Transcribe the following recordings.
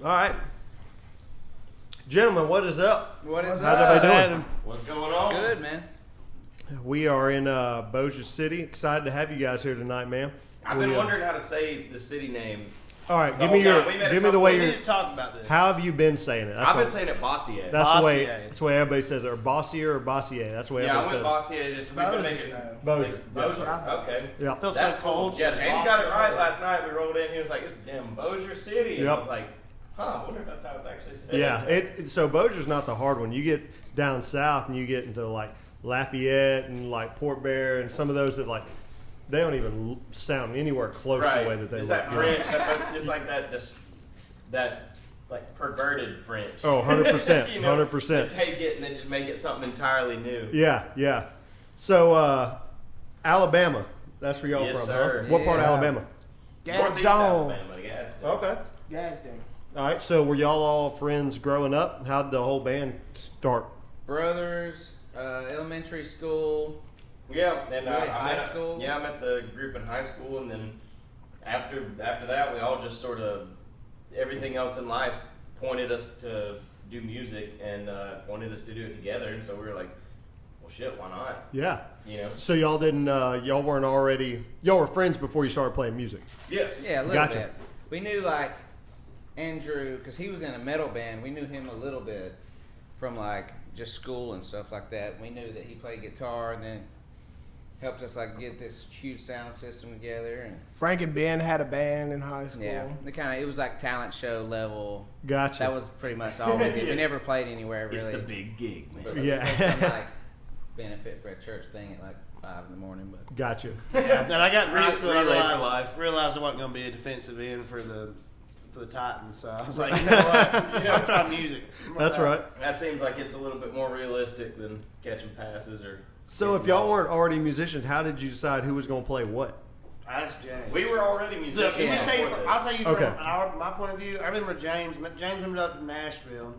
All right. Gentlemen, what is up? What is How's up? everybody doing? What's going on? Good, man. We are in Bossier City. Excited to have you guys here tonight, man. I've been wondering how to say the city name. All right, the give me whole your, time. We met a give me the couple- way we you're. need to talk about this. How have you been saying it? That's I've what- been saying it Bossier. That's the way. Bossier. That's the way everybody says it. Or Bossier or Bossier. That's the way Yeah, I everybody went says Bossier just we've been making Bossier. Bossier. Okay. it. Yeah. Feels That's so cool. cold. Yeah, James got it right last night. We rolled in. He was like, "It's damn Bossier City." And Yep. I was like, "Huh? I wonder if that's how it's actually said." Yeah. So Bossier's not the hard one. You get down south and you get into like Lafayette and like Port Bear and some of those that like they don't even sound anywhere close to the way that they It's look. that French. It's like that like perverted French. Oh, 100%. You know, 100%. they take it and then just make it something entirely new. Yeah, yeah. So, Alabama. That's where y'all Yes, from, sir. huh? What part of Yeah. Alabama? Northeast Gadsden. Alabama, Gadsden. Okay. Gadsden. All right. So, were y'all all friends growing up? How did the whole band start? Brothers, elementary school. Yeah, and Really, I high met, school? Yeah, I met the group in high school, and then after that, we all just sort of everything else in life pointed us to do music and pointed us to do it together, and so we were like, well, shit, why not? Yeah. You know? So y'all didn't. Y'all weren't already. Y'all were friends before you started playing music. Yes. Yeah, a little Gotcha. bit. We knew like Andrew because he was in a metal band. We knew him a little bit from like just school and stuff like that. We knew that he played guitar and then helped us like get this huge sound system together and Frank and Ben had a band in high school. yeah, it was like talent show level. Gotcha. That was pretty much all we did. We never played anywhere really. It's the big gig, man. But Yeah. we did some, like benefit for a church thing at like 5 in the morning. But Gotcha. And I got in high school and I Relay for life. realized I wasn't going to be a defensive end for the Titans. So I was like, you know what? I'm trying music. That's right. That seems like it's a little bit more realistic than catching passes or. So, if y'all weren't already musicians, how did you decide who was going to play what? That's James. We were already musicians. Look, let me tell you, before this. I'll tell you Okay. from my point of view. I remember James ended up in Nashville.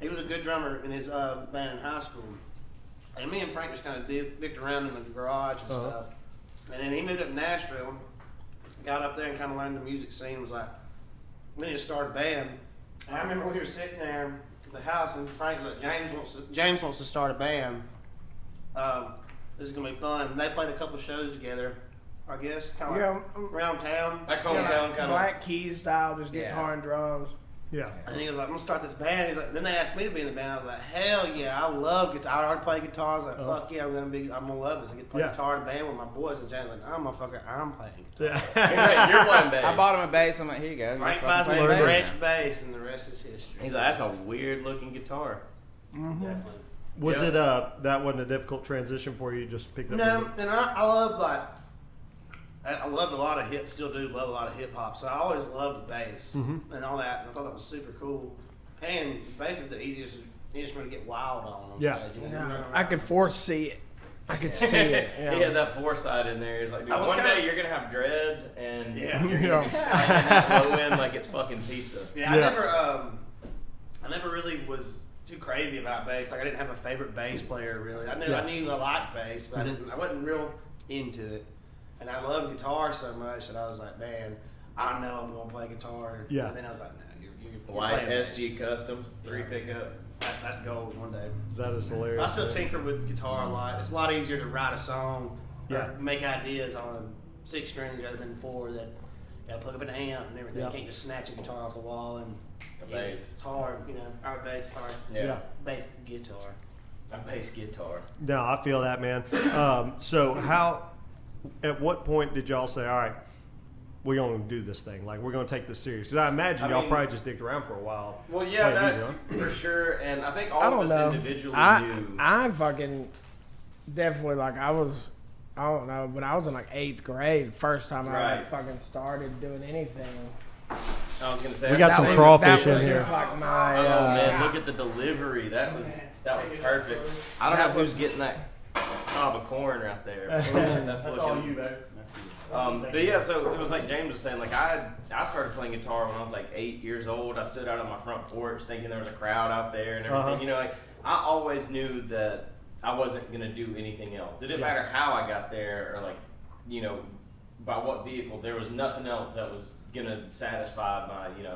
He was a good drummer in his band in high school. And me and Frank just kind of dicked around in the garage and stuff. And then he moved up to Nashville, got up there and kind of learned the music scene. Was like, we need to start a band. And I remember we were sitting there at the house, and Frank was like, James wants to start a band. This is gonna be fun. And they played a couple shows together, I guess, kind of around town. Like hometown kind of. Black Keys style, just Yeah. guitar and drums. Yeah. And he was like, I'm gonna start this band. He's like, then they asked me to be in the band. I was like, hell yeah, I love guitar. I already play guitar. I was like, fuck yeah, I'm gonna love this. I get to play Yeah. guitar in a band with my boys. And James was like, I'm playing guitar. Yeah. He's like, you're playing bass. I bought him a bass. I'm like, here you go. Frank You're buys fucking me a playing bass Gretsch now. bass, and the rest is history. He's like, that's a weird looking guitar. Definitely. Was Yeah. it that wasn't a difficult transition for you? You just picked up. No, and I love I loved a lot of still do love a lot of hip hop. So I always loved the bass and all that. And I thought that was super cool. And bass is the easiest instrument to get wild on Yeah. stage. You Yeah, know? I could foresee it. I could see it. He Yeah. had that foresight in there. He's like, dude, I was one kinda- day you're gonna have dreads and Yeah. you're gonna Yeah. be sliding that low end like it's fucking pizza. Yeah, Yeah. I never really was too crazy about bass. Like I didn't have a favorite bass player really. I Yeah. knew I liked bass, but I wasn't real into it. And I loved guitar so much that I was like, man, I know I'm gonna play guitar. Yeah. And then I was like, no, you're White playing bass. SG Custom 3 pickup. That's gold one day. That is hilarious. I still man. tinker with guitar a lot. It's a lot easier to write a song Yeah. or make ideas on 6 strings rather than 4 that gotta plug up an amp and everything. Yeah. You can't just snatch a guitar off the wall and A bass. It's hard, you know. Our bass is hard. Yeah. Bass guitar. A bass guitar. No, I feel that, man. So at what point did y'all say, all right, we're going to do this thing? Like, we're going to take this serious? Because I imagine I y'all mean- probably just dicked around for a while. Well, yeah, playing that music, for sure. And I think all I of don't us know. individually do. I fucking definitely like I don't know, but I was in like 8th grade. First time I Right. fucking started doing anything. I was gonna say We got that's some the same- crawfish that in was here. just like my. Oh man, look at the delivery. That was perfect. I don't know who's getting that cob of corn right there. That's looking. man. But yeah, so it was like James was saying. Like I started playing guitar when I was like 8 years old. I stood out on my front porch thinking there was a crowd out there and everything. Uh-huh. You know, like I always knew that I wasn't gonna do anything else. It didn't matter how I got there or like, you know, by what vehicle. There was nothing else that was gonna satisfy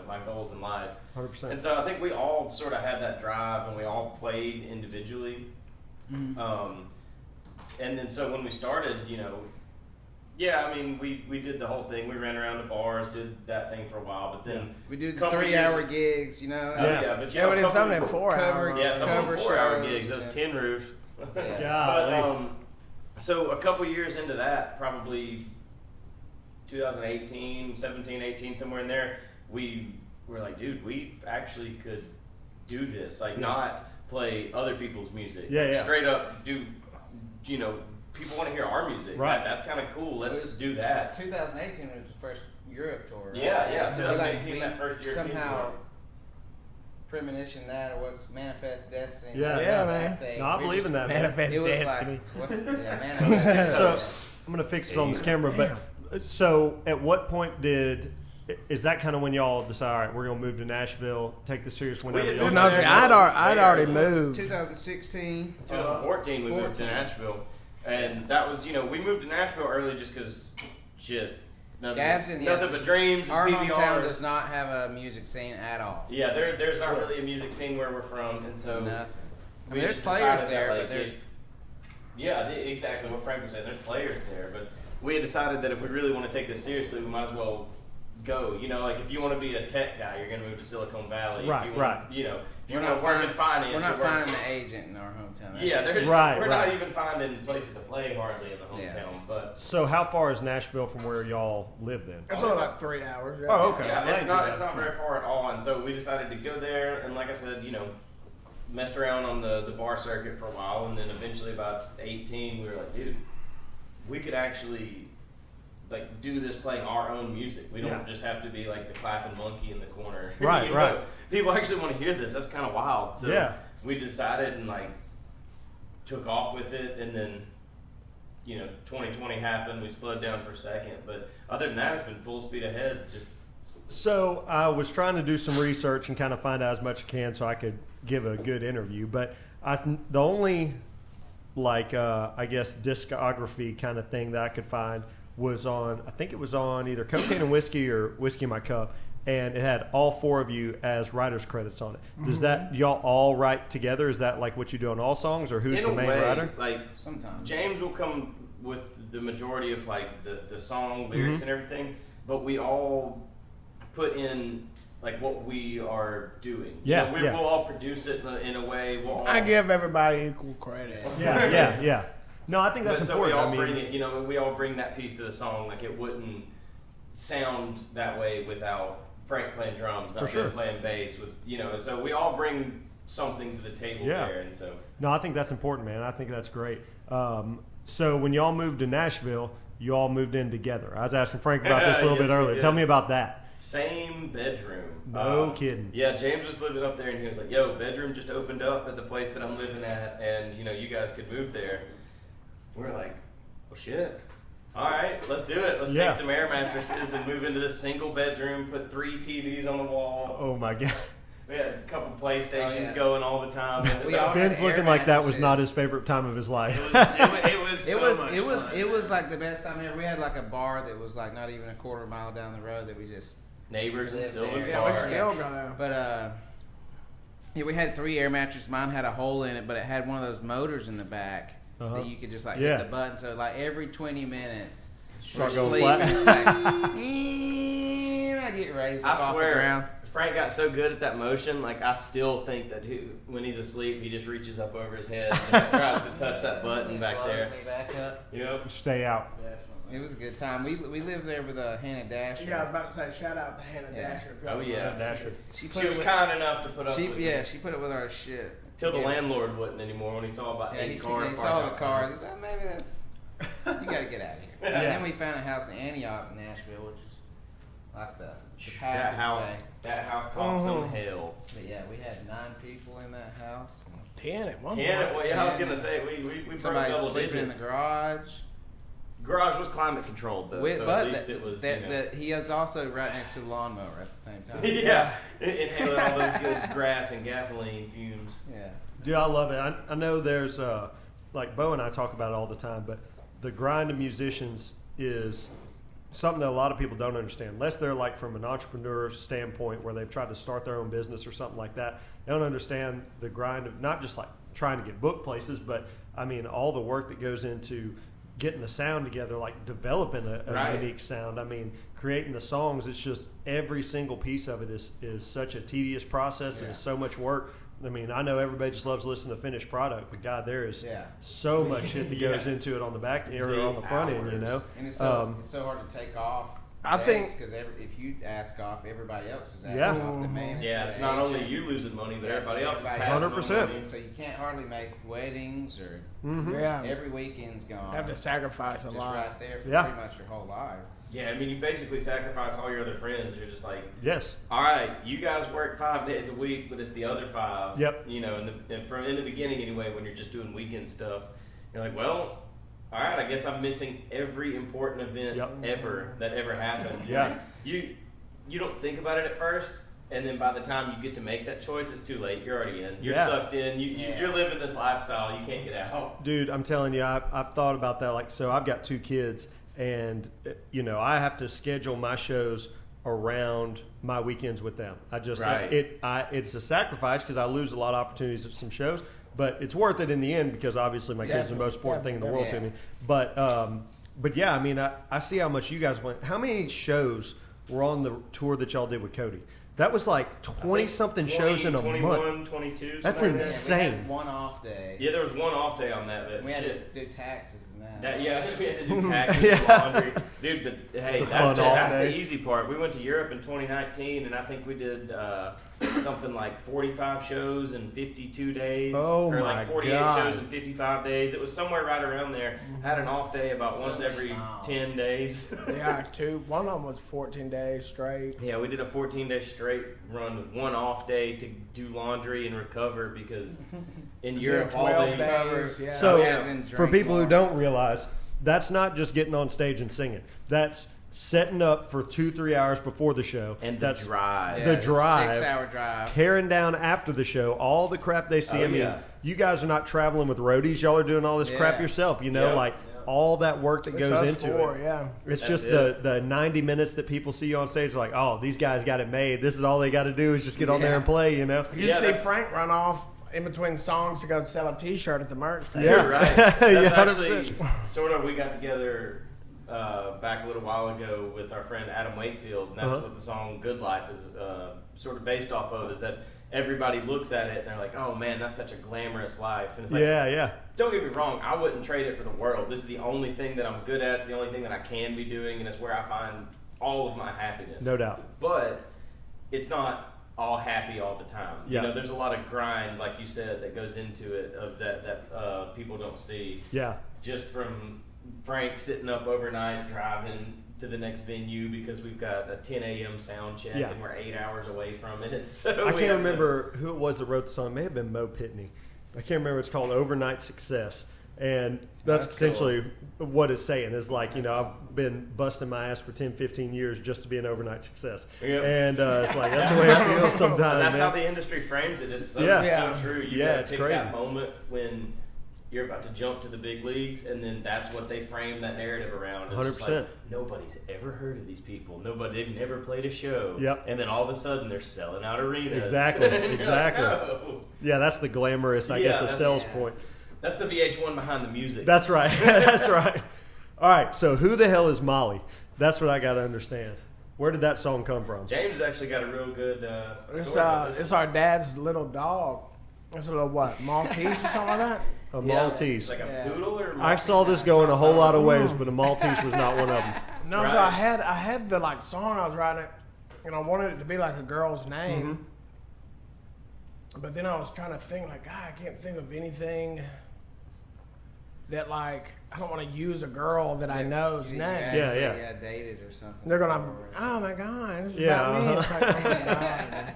my goals in life. 100%. And so I think we all sort of had that drive, and we all played individually. Mm-hmm. And then so when we started, yeah, I mean, we did the whole thing. We ran around the bars, did that thing for a while, but then We do the couple 3-hour years- gigs, you know. Yeah. but Yeah, but it's couple- something 4 Cover- hours. Yeah, some Cover 4-hour shows, gigs. Those yes. tin roofs. Yeah. Golly. So a couple years into that, probably 2018, 17, 18, somewhere in there, we were like, dude, we actually could do this. Like, not play other people's music. Yeah, Like, yeah. straight up do, people want to hear our music. Right. That's kind of cool. Let's do that. 2018 was the first Europe tour. Right? Yeah, So it was 2018, we that first European somehow tour. premonition that, or what's Manifest Destiny. Yeah. that Yeah, that man. thing. No, I We believe in that, man. Manifest It was destiny. like, what's it? Yeah, Manifest. So I'm gonna fix this on this camera, but so at what point is that kind of when y'all decide, all right, we're gonna move to Nashville, take the serious whenever had y'all moved No, to see, Nashville. I'd already moved. 2016. 2014, we moved to 14. Nashville. And that was, we moved to Nashville early just because, nothing but dreams and Our PBRs. hometown does not have a music scene at all. Yeah, there's not really a music scene where we're from, and so Nothing. I we mean, there's just players decided that, there, like, but there's exactly what Frank was saying. There's players there, but we had decided that if we really want to take this seriously, we might as well go. Like if you want to be a tech guy, you're going to move to Silicon Valley. Right, if you want, if you we're want not to work in finance, We're not or work- finding an agent in our hometown. Yeah, Right, we're right. not even finding places to play hardly in the hometown, Yeah. but. So how far is Nashville from where y'all live then? It's only like 3 hours. Oh, okay. Yeah, Well, it's ain't not too it's bad. not very far at all, and so we decided to go there, and like I said, messed around on the bar circuit for a while, and then eventually about 18, we were like, dude, we could actually like do this playing our own music. We don't Yeah. just have to be like the clapping monkey in the corner. Right, right. People actually want to hear this. That's kind of wild. So Yeah. we decided and like took off with it, and then 2020 happened. We slowed down for a second, but other than that, it's been full speed ahead. Just So I was trying to do some research and kind of find out as much as I can so I could give a good interview. But the only I guess discography kind of thing that I could find was on, I think it was on either Cocaine and Whiskey or Whiskey in My Cup, and it had all 4 of you as writers credits on it. Does that y'all all write together? Is that like what you do on all songs, or who's in the a main way, writer? like Sometimes. James will come with the majority of like the song Mm-hmm. lyrics and everything, but we all put in like what we are doing. Yeah, yeah. We'll all produce it in a way. We'll all, I give everybody equal credit. Yeah. No, I think that's but so we important. all I mean, bring it. We all bring that piece to the song. Like it wouldn't sound that way without Frank playing drums, not For sure. Ben playing bass. With so we all bring something to the table Yeah. there, and so. no, I think that's important, man. I think that's great. So when y'all moved to Nashville, you all moved in together. I was asking Frank about this a little Yes, bit we earlier. did. Tell me about that. Same bedroom. No kidding. Yeah, James was living up there, and he was like, "Yo, bedroom just opened up at the place that I'm living at, and you guys could move there." We're like, "Well, shit. All right, let's do it. Let's Yeah. take some air mattresses and move into this single bedroom. Put 3 TVs on the wall. Oh my God. We had a couple PlayStations Oh, yeah. going all the time. And We all Ben's had air looking like that was mattresses. not his favorite time of his life. it was so much fun. It was like the best time ever. We had like a bar that was like not even a quarter mile down the road that we just Neighbors in lived Sylvan there. Yeah, we Park. still go there. But yeah, we had 3 air mattresses. Mine had a hole in it, but it had one of those motors in the back Uh-huh. that you could just like Yeah. hit the button. So like every 20 minutes, Start we're going sleeping, flat. it's like, I get raised up I off the swear, ground. Frank got so good at that motion. Like I still think that when he's asleep, he just reaches up over his head and tries to touch that button It back blows there. me back up. Yep. Stay out. It was a good time. We lived there with Hannah Dasher. Yeah, I was about to say, shout out to Hannah Yeah. Dasher. if Oh, y'all yeah. know. Dasher. She put She it was with- kind enough to put up with it. She put it with our shit. Till the Yes. landlord wouldn't anymore when he saw about Yeah, 8 he cars. saw parked the out cars. front. He said, maybe that's you got to get out of here. Yeah. And then we found a house in Antioch, Nashville, which is like the That house, passageway. that house caught some Mhm. hell. But yeah, we had 9 people in that house. 10 at one point. Yeah, well, yeah, I was 10. gonna say we broke Somebody double sleeping in the digits. garage. Garage was climate controlled though, so at least it was. He is also right next to the lawnmower at the same time. Yeah, inhaling all those good grass and gasoline fumes. Yeah. Dude, I love it. I know there's, like Bo and I talk about it all the time, but the grind of musicians is something that a lot of people don't understand, unless they're like from an entrepreneur standpoint where they've tried to start their own business or something like that. They don't understand the grind of not just like trying to get booked places, but I mean all the work that goes into getting the sound together, like developing a Right. unique sound. I mean, creating the songs. It's just every single piece of it is such a tedious process, and Yeah. it's so much work. I mean, I know everybody just loves listening to finished product, but God, there is Yeah. so much shit that goes Yeah. into it on the back or on the front end, you know. And it's so hard to take off. I think- because if you ask off, everybody else is asking Yeah. off. The man, Yeah, the it's not only agent. you losing money, but Yeah, everybody else is everybody passing else. on 100%. money. So you can't hardly make weddings or Yeah. every weekend's gone. Have to sacrifice a just lot. right there for Yeah. pretty much your whole life. Yeah, I mean, you basically sacrifice all your other friends. You're just like, Yes. all right, you guys work 5 days a week, but it's the other 5. Yep. You know, in the beginning anyway, when you're just doing weekend stuff, you're like, well, all right, I guess I'm missing every important event Yep. ever that ever happened. Yeah. You don't think about it at first, and then by the time you get to make that choice, it's too late. You're already in. You're Yeah. sucked in. Yeah. You're living this lifestyle. You can't get out. Dude, I'm telling you, I've thought about that. Like, so I've got 2 kids, and you know, I have to schedule my shows around my weekends with them. I just Right. it's a sacrifice because I lose a lot of opportunities at some shows, but it's worth it in the end because obviously my kids are the most important thing in the world to Yeah. me. But yeah, I mean, I see how much you guys went. How many shows were on the tour that y'all did with Cody? That was like 20 something shows in a 21, month. 22. That's something like that. insane. We had one off day. Yeah, there was one off day on that. But We had shit. to do taxes and that. That, yeah, we had to do taxes Yeah. and laundry. Dude, but hey, Fun that's off the day. easy part. We went to Europe in 2019, and I think we did something like 45 shows in 52 days. Oh, or my like 48 God. shows in 55 days. It was somewhere right around there. Had an off day about So once many every miles. 10 days. Yeah, 2. One of them was 14 days straight. Yeah, we did a 14-day straight run with one off day to do laundry and recover because in Europe all 12 they days. Yeah. So, As in for drink people who more. don't realize, that's not just getting on stage and singing. That's setting up for 2-3 hours before the show. and that's the drive. the drive. 6-hour drive. tearing down after the show, all the crap they see. Oh, I mean, yeah. you guys are not traveling with roadies. Y'all are doing all this crap Yeah. yourself. You know, Yeah. like all that work that It's goes us into 4, it. yeah. It's That's just it. the 90 minutes that people see you on stage, like, oh, these guys got it made. This is all they got to do is just get on there Yeah. and play. You know. You Yeah, see that's- Frank run off in between songs to go sell a T-shirt at the merch stand. Yeah. You're right. That's Yeah, actually 100%. sort of we got together back a little while ago with our friend Adam Wakefield, and that's Uh-huh. what the song "Good Life" is sort of based off of. Is that everybody looks at it and they're like, "Oh man, that's such a glamorous life," and it's like, Yeah. don't get me wrong, I wouldn't trade it for the world. This is the only thing that I'm good at. It's the only thing that I can be doing, and it's where I find all of my happiness. No doubt. But it's not all happy all the time. Yeah. You know, there's a lot of grind, like you said, that goes into it of that people don't see. Yeah. Just from Frank sitting up overnight driving to the next venue because we've got a 10 a.m. sound check Yeah. and we're 8 hours away from it. So I we have can't to- remember who it was that wrote the song. It may have been Mo Pitney. I can't remember. It's called Overnight Success. And that's That's essentially what it's saying is like, you know, I've been busting my ass for 10, 15 years just to be an overnight success. Yep. And it's like, that's the way it feels sometimes, And that's how man. the industry frames it. It's so, Yeah. so true. You Yeah, gotta it's pick crazy. that moment when you're about to jump to the big leagues, and then that's what they frame that narrative around. It's just 100%. like, nobody's ever heard of these people. They've never played a show. Yep. And then all of a sudden they're selling out arenas. Exactly, You're like, exactly. "No." Yeah, that's the glamorous, I guess, Yeah, the that's- sales yeah. point. That's the VH1 behind the music. That's right. That's right. All right. So who the hell is Molly? That's what I got to understand. Where did that song come from? James actually got a real good It's story with this. it's our dad's little dog. It's a little what, Maltese or something like that? A Yeah, Maltese. Like a Yeah. poodle or I saw this go in a whole lot of ways, but a Maltese was not one of them. No, Right. so I had the like song I was writing, and I wanted it to be like a girl's name. But then I was trying to think like, God, I can't think of anything that like I don't want to use a girl that I know's You name. actually, Yeah. dated or something. They're gonna, Or- oh my God, this is Yeah, about me. uh-huh. It's like, oh my God.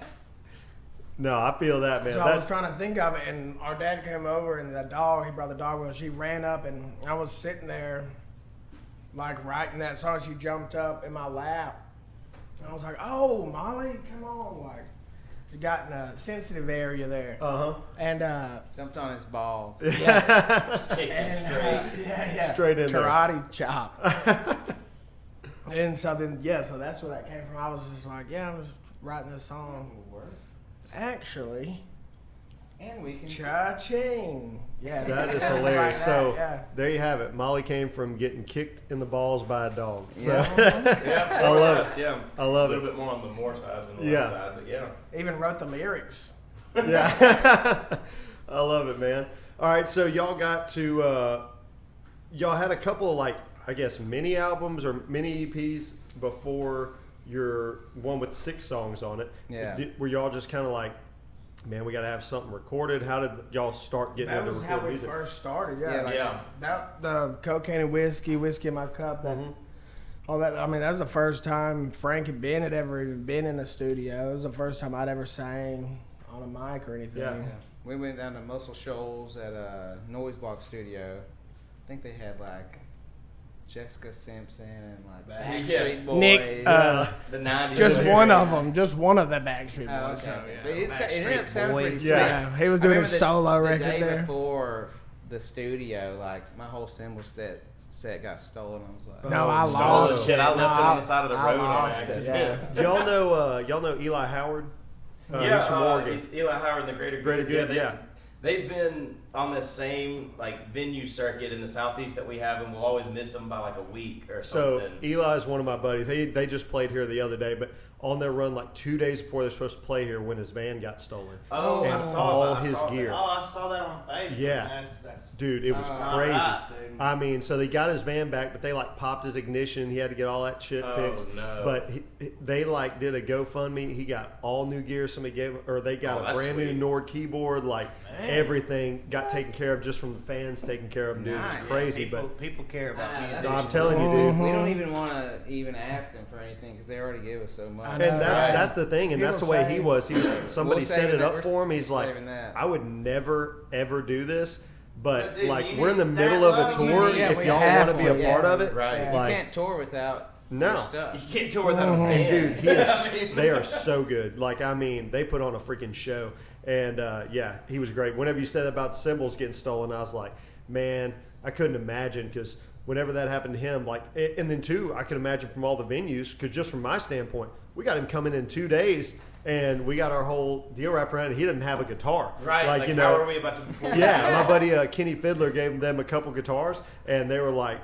No, I feel that, man. So I was That, trying to think of it, and our dad came over, and the dog, he brought the dog with us. She ran up, and I was sitting there, like writing that song. She jumped up in my lap, and I was like, "Oh, Molly, come on!" Like, you got in a sensitive area there, uh-huh. and Jumped on his balls. Kicked him and straight. yeah, Straight in there. karate chop. And so then, so that's where that came from. I was just like, I'm just writing this song. Actually, And we can. cha-ching. Yeah, That is like hilarious. that, So yeah. there you have it. Molly came from getting kicked in the balls by a dog. So Yeah, I love it. Yeah, I love a little it. bit more on the more side than the Yeah. less side, but yeah. Even wrote the lyrics. Yeah. I love it, man. All right, so y'all got to y'all had a couple of like I guess mini albums or mini EPs before your one with 6 songs on it. Yeah. Were y'all just kind of like, man, we got to have something recorded? How did y'all start getting That into was how recording we music? first started. Yeah, Yeah, like- Yeah. that the cocaine and whiskey in my cup. That Mhm. all that. I mean, that was the first time Frank and Ben had ever even been in a studio. It was the first time I'd ever sang on a mic or anything. Yeah. Yeah. We went down to Muscle Shoals at Noise Box Studio. I think they had like Jessica Simpson and like Backstreet Boys. Nick, The 90s. just one of them, just one of the Backstreet Oh, Boys. okay. So, But yeah. it ended up sounding Boys. pretty sick. Yeah. He was I doing a remember solo the record day there. before the studio, like my whole cymbal set got stolen. I was like, No, I Oh, lost shit, I it. left it on the side of the I road on lost it, accident. yeah. Y'all know Eli Howard? Yeah, he's from Oregon. Eli Howard and the Greater Greater Good, yeah. They've been on the same like venue circuit in the southeast that we have, and we'll always miss them by like a week or So something. Eli is one of my buddies. They just played here the other day, but on their run like 2 days before they're supposed to play here, when his van got stolen. Oh, and I saw all that. I his saw that. gear. Oh, I saw that on Facebook. Yeah. That's Dude, it was Oh, crazy. alright, dude. I mean, so they got his van back, but they like popped his ignition. He had to get all that shit Oh, fixed. no. But they like did a GoFundMe. He got all new gear. Somebody gave, or they got Oh, a that's brand new sweet. Nord keyboard. Like everything got taken care of just from the fans taking care of him. Dude, it Nice. was crazy. people care about music. But no, I'm telling you, dude. we don't even want to even ask them for anything because they already gave us so much. I And know. that's the thing, and People that's the way he say- was. He was somebody We're set saving it that. up We're for him. He's like, saving that. I would never ever do this, but But dude, like you we're in the need middle that of a love, tour. you need- If we y'all have want to be a to, part yeah. of it, Right. you like can't tour without No. your stuff. You can't tour without a and band. dude, he is. I mean- They are so good. Like I mean, they put on a freaking show, and yeah, he was great. Whenever you said about cymbals getting stolen, I was like, man, I couldn't imagine because. Whenever that happened to him, like, and then too, I can imagine from all the venues, because just from my standpoint, we got him coming in 2 days, and we got our whole deal wrapped around. And he didn't have a guitar, Right, like you how know. are we about to perform? Yeah, my buddy Kenny Fiddler gave them a couple guitars, and they were like,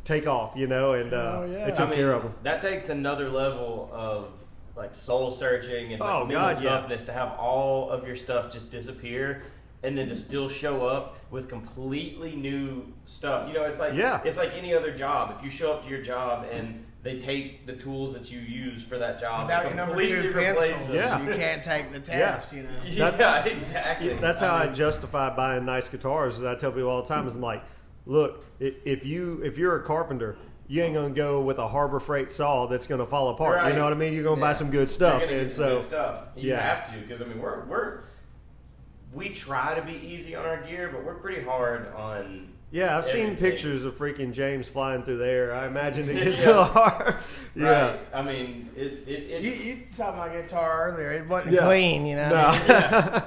take off, you know, and Oh, yeah. they took care of them. That takes another level of like soul searching and like, Oh, mental God, yeah. toughness to have all of your stuff just disappear and then to still show up with completely new stuff. You know, it's like Yeah. it's like any other job. If you show up to your job and they take the tools that you use for that job Without and your number completely 2 replace pencils, them. Yeah. you can't take the test. You know. Yeah, exactly. That's how I mean, justify buying nice guitars. Is I tell people all the time, is I'm like, look, if you're a carpenter, you ain't gonna go with a Harbor Freight saw that's gonna fall apart. You Right. know what I mean? You're gonna buy Yeah. some good you're stuff, gonna get and some so good stuff. You yeah. have to, because I mean we try to be easy on our gear, but we're pretty hard on. yeah, I've seen everything. pictures of freaking James flying through the air. I imagine it gets Yeah. a little hard. Yeah. Right. I mean, it You saw my guitar earlier. It wasn't Yeah. clean, you know. No.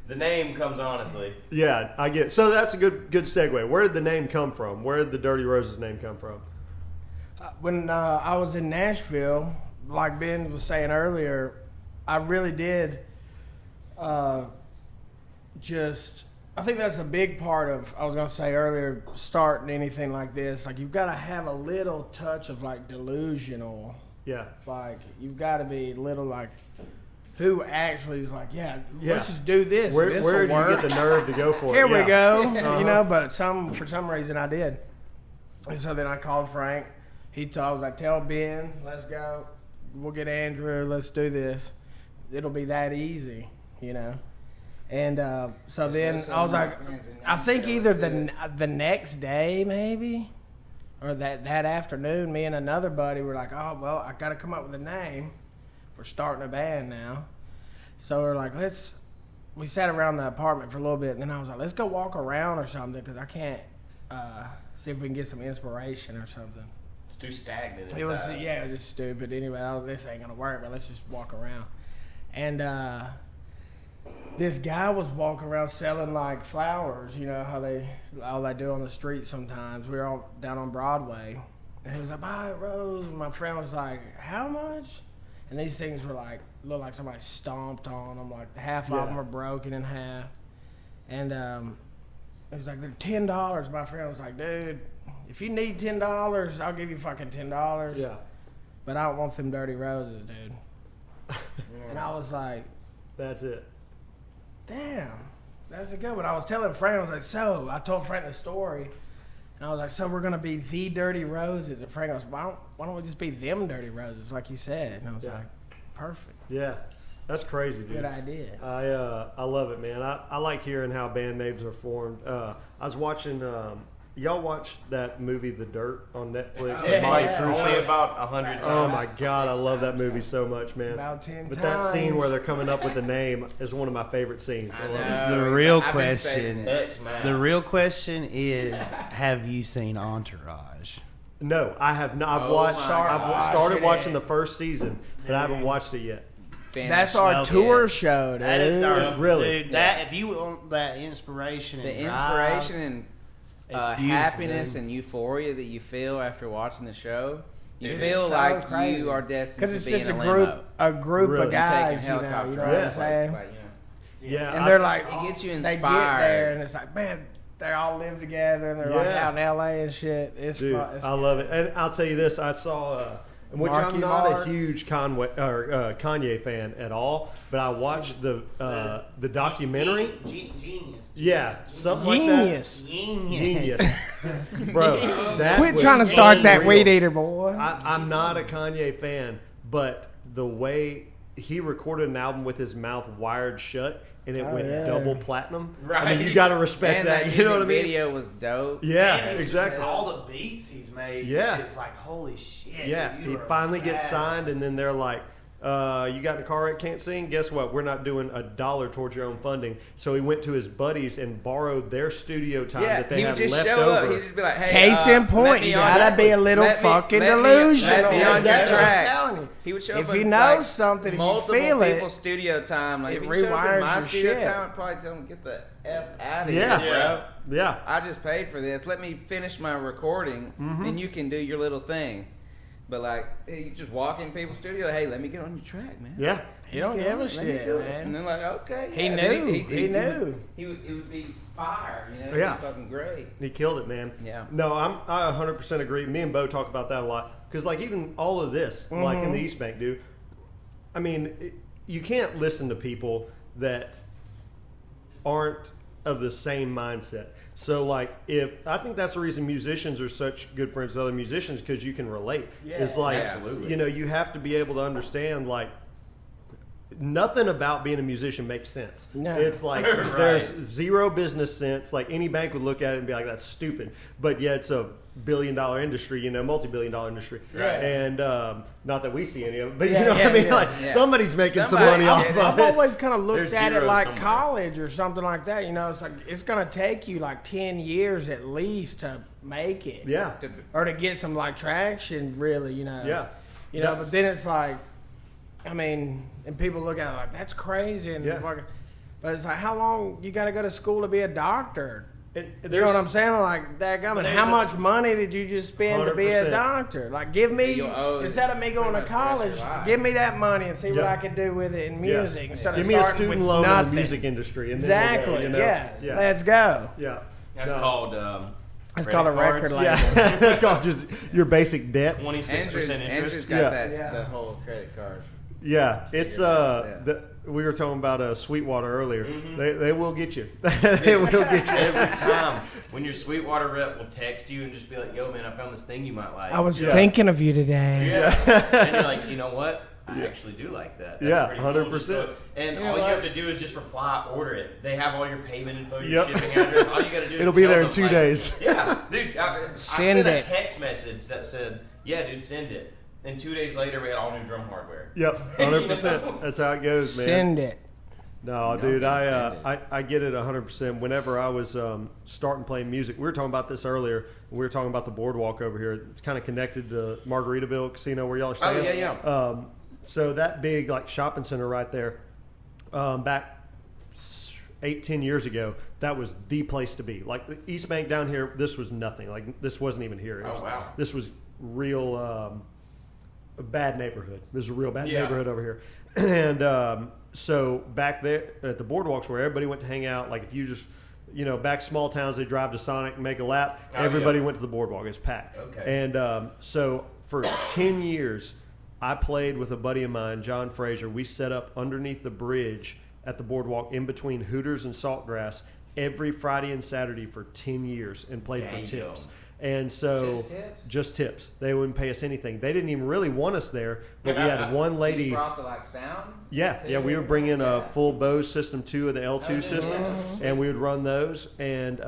the name comes honestly. Yeah, I get. So that's a good segue. Where did the name come from? Where did the Dirty Roses name come from? When I was in Nashville, like Ben was saying earlier, I really did just. I think that's a big part of. I was gonna say earlier, starting anything like this. Like you've got to have a little touch of like delusional. Yeah. Like you've got to be a little like. Who actually is like, yeah, Yeah. let's just do this. Where This'll did you work. get the nerve to go for it? Here we Yeah. go. Uh-huh. You know, but for some reason I did. And so then I called Frank. I was like, tell Ben, let's go. We'll get Andrew. Let's do this. It'll be that easy, you know. And so then I was like, I think either the next day maybe, or that afternoon, me and another buddy were like, oh well, I got to come up with a name. We're starting a band now. So we're like, we sat around the apartment for a little bit, and then I was like, let's go walk around or something, because I can't see if we can get some inspiration or something. It's too stagnant. It was, inside. yeah, it was just stupid. Anyway, this ain't going to work, but let's just walk around. And this guy was walking around selling, like, flowers, you know, how all they do on the street sometimes. We were all down on Broadway. And he was like, buy it, Rose. And my friend was like, how much? And these things were like, looked like somebody stomped on them. Like half of them were broken in half. And it was like, they're $10. My friend was like, dude, if you need $10, I'll give you fucking $10. Yeah. But I don't want them Dirty Roses, dude. And I was like, That's it. damn, that's a good one. I was telling Frank, I was like, so I told Frank the story. And I was like, so we're going to be the Dirty Roses. And Frank goes, why don't we just be them Dirty Roses, like you said? And I was Yeah. like, perfect. Yeah. That's crazy, dude. Good idea. I love it, man. I like hearing how band names are formed. I was watching. Y'all watched that movie, The Dirt, on Netflix? Yeah. Bobby Yeah. Crusoe? Only about 100 times. Oh my God, I love that movie so much, man. About 10 But times. that scene where they're coming up with the name is one of my favorite scenes. I love it. The He's real like, "I've been saving question- it." X-Man. The real question is, have you seen Entourage? No, I have not. I've Oh watched. my I've God. started watching the first season, but I haven't watched it yet. That's Finish. our Well, tour yeah. show, dude. That is our Really? dude. That if you want that inspiration, The and drive, inspiration and It's beautiful, happiness dude. and euphoria that you feel after watching the show, you It's feel so like crazy. you are destined Because to it's be just in a a group, limo. a group Really? of Taking guys, you know, helicopter you know what I'm rides, saying? like, you know. Yeah, And I- they're like, It gets you they get inspired. there and it's like, man, they all live together and they're like Yeah. out in LA and shit. It's Dude, fun. It's I love it. And I'll tell you this: I saw, which Marky I'm not Mark. a huge Kanye fan at all, but I watched the documentary. Genius. Yeah, something Genius. like that. Genius, bro. That Quit was trying to start that unreal. weed eater, boy. I'm not a Kanye fan, but the way he recorded an album with his mouth wired shut and it Oh, went yeah. double platinum. I Right. mean, you got to respect And that. that You know what I mean? video was dope. Yeah, And it's just exactly. all the beats he's made. Yeah. It's like holy shit. Yeah, dude, you he are finally gets badass. signed, and then they're like, you got in a car wreck, can't sing? Guess what? We're not doing $1 towards your own funding. So he went to his buddies and borrowed their studio time Yeah, that they he would had just left show up. over. He'd just be like, "Hey, Case in let point, me you on gotta your- be a little let me- fucking let me- delusional. let me on your Exactly. track." I'm telling you. He would show If up you with, know like, something, if you multiple feel it, people's studio time. Like it if you showed up in rewires my your studio shit. time, I'd probably tell him get the f out of Yeah. here, bro. Yeah. I just paid for this. Let me finish my recording, then you can do your little thing. But like, hey, you just walk in people's studio. Hey, let me get on your track, man. Yeah. He don't Let give a me shit, do it. And man. they're like, okay. He yeah. Then knew. He knew. It would be fire, you know? Yeah. It'd be fucking great. He killed it, man. Yeah. No, I 100% agree. Me and Bo talk about that a lot because, like, even all of this, like in the East Bank, dude. I mean, you can't listen to people that aren't of the same mindset. So, like, I think that's the reason musicians are such good friends with other musicians because you can relate. It's like, Absolutely. you know, you have to be able to understand, like, nothing about being a musician makes sense. No. It's like there's zero business sense. Like any bank would look at it and be like, "That's stupid," but yeah, it's a billion-dollar industry, you know, multi-billion-dollar industry. Right. And not that we see any of it, but Yeah, you know yeah, what I mean. yeah, Like yeah. somebody's making some Somebody- money off yeah, of I've it. always kind of looked There's at it zero like somewhere. college or something like that. You know, it's like it's gonna take you like 10 years at least to make it. Yeah. Or to get some like traction, really. You know. Yeah. You know, Yeah. but then it's like, I mean, and people look at it like that's crazy, and Yeah. fucking, but it's like how long you got to go to school to be a doctor? You know There's- what I'm saying? Like, dadgummit, how much money did you just spend to be a 100%. doctor? Like, give me, You'll owe instead of me going to pretty much the rest of college, your life. give me that money and see what Yeah. I can do with it in Yeah. music instead Give of me a starting student with loan in nothing. the music industry, and then we'll Exactly. go, you know? Yeah. Yeah. Let's go. Yeah. That's No. called. It's credit called a cards. record label. Yeah. That's called just your basic debt. 26% Andrew's interest. got Yeah. that Yeah. the whole credit card. Yeah, it's Yeah. we were talking about Sweetwater earlier. Mm-hmm. They will get you. They will get you. Every time when your Sweetwater rep will text you and just be like, "Yo, man, I found this thing you might like." I was Yeah. thinking of you today. Yeah. And you're like, you know what? I actually do like that. That's Yeah, pretty cool. 100%. Just go- And You know all you what? have to do is just reply, order it. They have all your payment info, your Yep. shipping address. All you got to do is It'll be tell there in them, 2 like- days. Yeah, dude. I Send sent a it. text message that said, "Yeah, dude, send it." And 2 days later, we had all new drum hardware. Yep, 100%. That's how it goes, man. Send it. No, No, dude, don't I send I get it 100%. Whenever I was starting playing music, we were talking about this earlier. We were talking about the boardwalk over here. It's kind of connected to Margaritaville Casino where y'all are staying. Oh, yeah. So that big like shopping center right there, back 8-10 years ago, that was the place to be. Like the East Bank down here, this was nothing. Like this wasn't even here. It Oh, was- wow. This was real a bad neighborhood. This is a real bad Yeah. neighborhood over here. And so back there at the boardwalks where everybody went to hang out, like if you just, back small towns, they drive to Sonic and make a lap. Oh, Everybody yeah. went to the boardwalk. It's packed. Okay. And so for 10 years, I played with a buddy of mine, John Frazier. We set up underneath the bridge at the boardwalk in between Hooters and Saltgrass every Friday and Saturday for 10 years and played Damn. for tips. And so Just tips? just tips. They wouldn't pay us anything. They didn't even really want us there, but we had one You lady. brought the like sound. Yeah, too? yeah, we would bring in a Yeah. full Bose System 2 of the L2 yeah. systems, and we would run those. And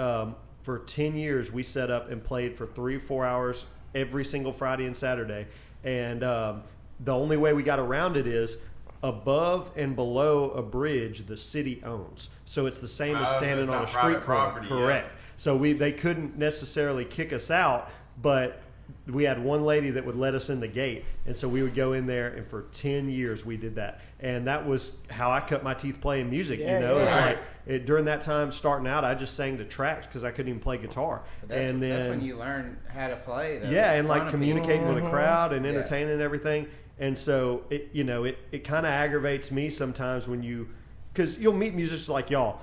for 10 years, we set up and played for 3-4 hours every single Friday and Saturday. And the only way we got around it is above and below a bridge the city owns. So it's the same as Oh, so standing it's on not a street private corner. property, Correct. So they couldn't necessarily kick us out, but we had one lady that would let us in the gate, and so we would go in there, and for 10 years we did that. And that was how I cut my teeth playing music. Yeah, It's yeah. like during that time starting out, I just sang to tracks because I couldn't even play guitar. But that's, And then that's when you learn how to play. Though, yeah, in and front like of communicating people. with a crowd and Yeah. entertaining and everything. And so it kind of aggravates me sometimes when because you'll meet musicians like y'all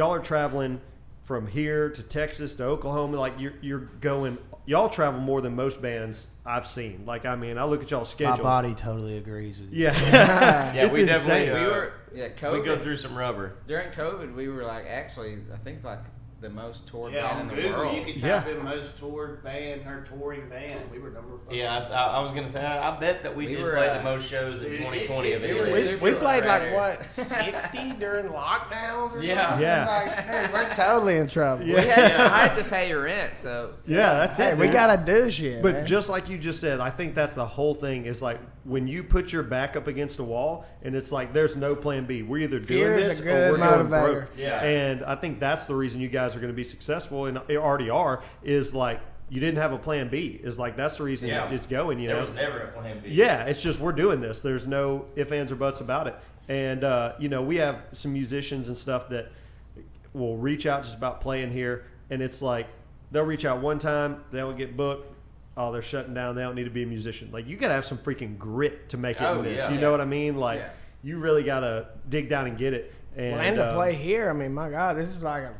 are traveling from here to Texas to Oklahoma. Like you're going, y'all travel more than most bands I've seen. Like, I mean, I look at y'all's schedule. My body totally agrees with you. Yeah. Yeah, It's we insane. definitely We were COVID. we go through some rubber. During COVID, we were like actually, I think like the most toured Yeah, band on in the Google, world. you could Yeah. type in most toured band or touring band. We were number 5. Yeah, I was gonna say I bet that we We did were, play uh, the most shows in it- 2020 it- of it any was of super We played like spreaders. what 60 during lockdowns. Or Yeah. something? Yeah. Like, hey, we're totally in trouble. We had I had to pay rent, so Yeah, that's Hey, it. we dude. gotta do shit. But man. just like you just said, I think that's the whole thing is like when you put your back up against a wall and it's like there's no plan B. We're either doing Fear is this a or good we're going motivator. broke. Yeah. And I think that's the reason you guys are going to be successful and already are is like you didn't have a plan B. Is like that's the reason Yeah. it's going, There know. was never a plan B. Yeah, it's just we're doing this. There's no ifs, ands, or buts about it. And we have some musicians and stuff that will reach out just about playing here, and it's like they'll reach out one time, they don't get booked. Oh, they're shutting down. They don't need to be a musician. Like you gotta have some freaking grit to make it Oh, in this. yeah. You know what I mean? Like Yeah. you really gotta dig down and get it. And, Well, and to play here, I mean, my God, this is like a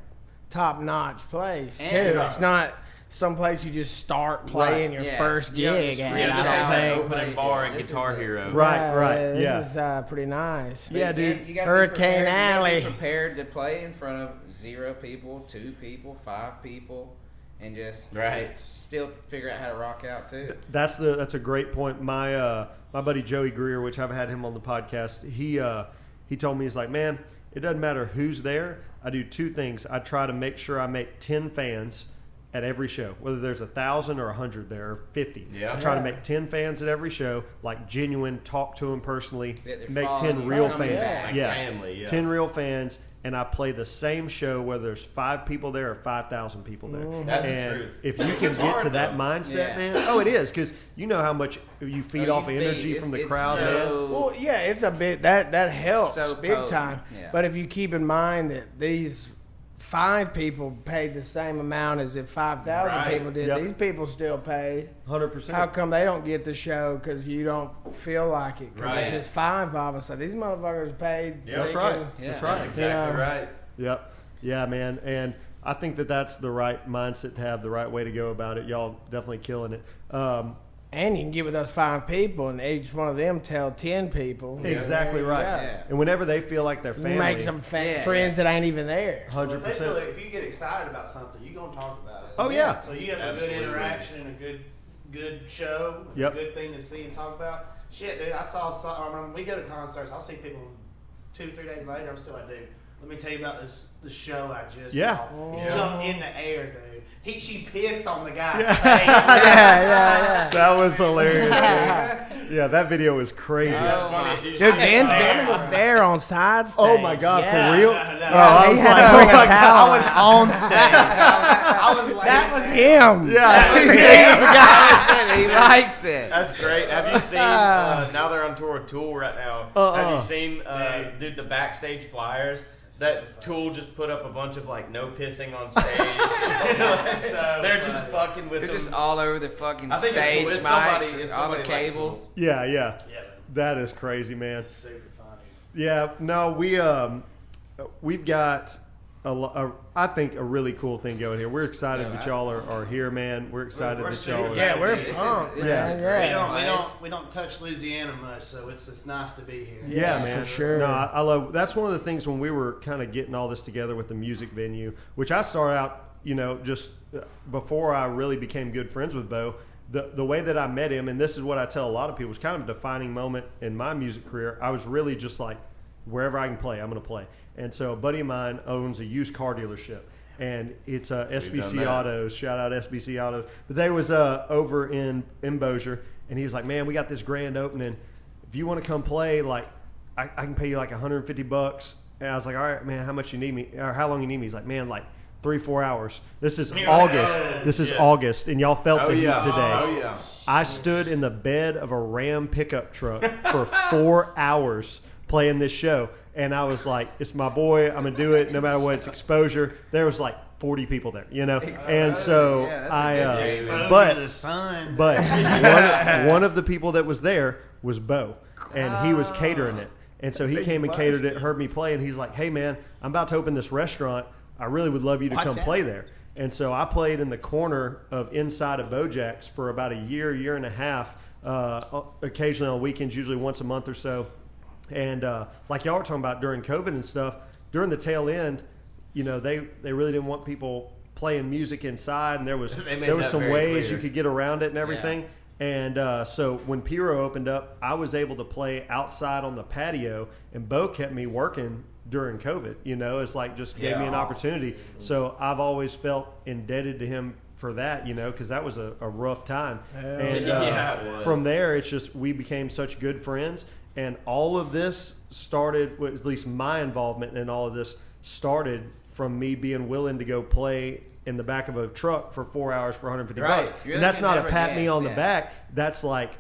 top-notch place too. And- It's not some place you just start playing your Yeah. first You don't gig just at. reach Yeah, I this don't ain't out. that think. opening bar and This is Guitar a- Hero. Right, This yeah. is pretty nice. But Yeah, dude. You gotta Hurricane be prepared, you Alley. gotta be prepared to play in front of 0 people, 2 people, 5 people, and just Right. still figure out how to rock out too. That's a great point. My buddy Joey Greer, which I've had him on the podcast, he told me, he's like, man, it doesn't matter who's there. I do 2 things. I try to make sure I make 10 fans at every show, whether there's 1,000 or 100 there or 50. Yeah. I try to Yeah. make 10 fans at every show, like genuine, talk to them personally, Yeah, they're make following 10 you, real coming fans. back. Like Yeah. family, yeah. 10 real fans, and I play the same show whether there's 5 people there or 5,000 people there. That's the And truth. if you can It's get to hard, that though. mindset, Yeah. man, oh, it is because you know how much you feed Oh, off you of feed. energy from the It's crowd, man. so- Well, yeah, it's a bit that helps So big potent, time. yeah. But if you keep in mind that these 5 people paid the same amount as if 5,000 Right. people did, Yep. these people still paid. 100%. How come they don't get the show because you don't feel like it? Because Right. it's just 5 of us. So these motherfuckers paid. Yeah, That's thinking- right. Yeah. That's right. That's exactly Yeah. right. Yep. Yeah, man. And I think that's the right mindset to have, the right way to go about it. Y'all definitely killing it. And you can get with those 5 people, and each one of them tell 10 people. Exactly right. Yeah. And whenever they feel like they're family, Make some Yeah. friends that ain't even there. 100%. If you get excited about something, you're gonna talk about it. Oh, yeah. So you have a Absolutely. good interaction and a good show, Yep. a good thing to see and talk about. Shit, dude, when we go to concerts, I'll see people 2-3 days later. I'm still like, dude, let me tell you about the show I just Yeah. saw. Yeah. Jumped in the air, dude. She pissed on the guy's Yeah. face. yeah. That was hilarious. dude. Yeah, that video was crazy. That's Oh, funny. my- Did you Dude, see Ben that? was there on side stage. Oh my God, Yeah. for real? No. Oh, I he was had like, to bring oh a my towel. I was on stage. I was like, That was him. Yeah. He likes it. That's great. Have you seen? Now they're on tour with Tool right now. Have you seen? Dude, the backstage flyers. that Tool just put up a bunch of like no pissing on stage. They're just fucking with They're them. just all over the fucking I think stage, it's mics, all the somebody like cables. Tool. Yeah, Yeah, that is crazy, man. super funny. Yeah, no, we've got I think a really cool thing going here. We're excited that y'all are here, man. We're excited We're that super y'all are. Yeah, we're This is- pumped. this is Yeah. a Yeah. great We don't touch Louisiana much, so it's nice to be here. Yeah, Yeah, man. for sure. No, I love. That's one of the things when we were kind of getting all this together with the music venue, which I started out, just before I really became good friends with Bo. The way that I met him, and this is what I tell a lot of people, was kind of a defining moment in my music career. I was really just like, wherever I can play, I'm going to play. And so a buddy of mine owns a used car dealership. And it's SBC that. Autos. Shout out SBC Autos. But they was over in Bossier, and he was like, "Man, we got this grand opening. If you want to come play, like, I can pay you like $150." And I was like, "All right, man. How much you need me, or how long you need me?" He's like, "Man, like 3-4 hours. This is August. This is August, and y'all felt the heat today." Oh yeah. I stood in the bed of a Ram pickup truck for 4 hours playing this show. And I was like, it's my boy. I'm going to do it no matter what. It's exposure. There was like 40 people there, And so Yeah, that's a good game. but the sun. but one of the people that was there was Bo, and he was catering it. And so he came and catered it, heard me play, and he's like, "Hey man, I'm about to open this restaurant. I really would love you to come play there." And so I played in the corner of inside of Bojack's for about a year and a half, occasionally on weekends, usually once a month or so. And like y'all were talking about during COVID and stuff, during the tail end, they really didn't want people playing music inside, and there was that some very ways clear. you could get around it and everything. And so when Pyro opened up, I was able to play outside on the patio, and Bo kept me working during COVID. It's like just gave me an opportunity. So I've always felt indebted to him for that, because that was a rough time. And Yeah, it was. from there, it's just we became such good friends. And all of this started, well, at least my involvement in all of this started from me being willing to go play in the back of a truck for 4 hours for $150. Right. You're And that's the not a never pat me guess, on the yeah. back. That's like,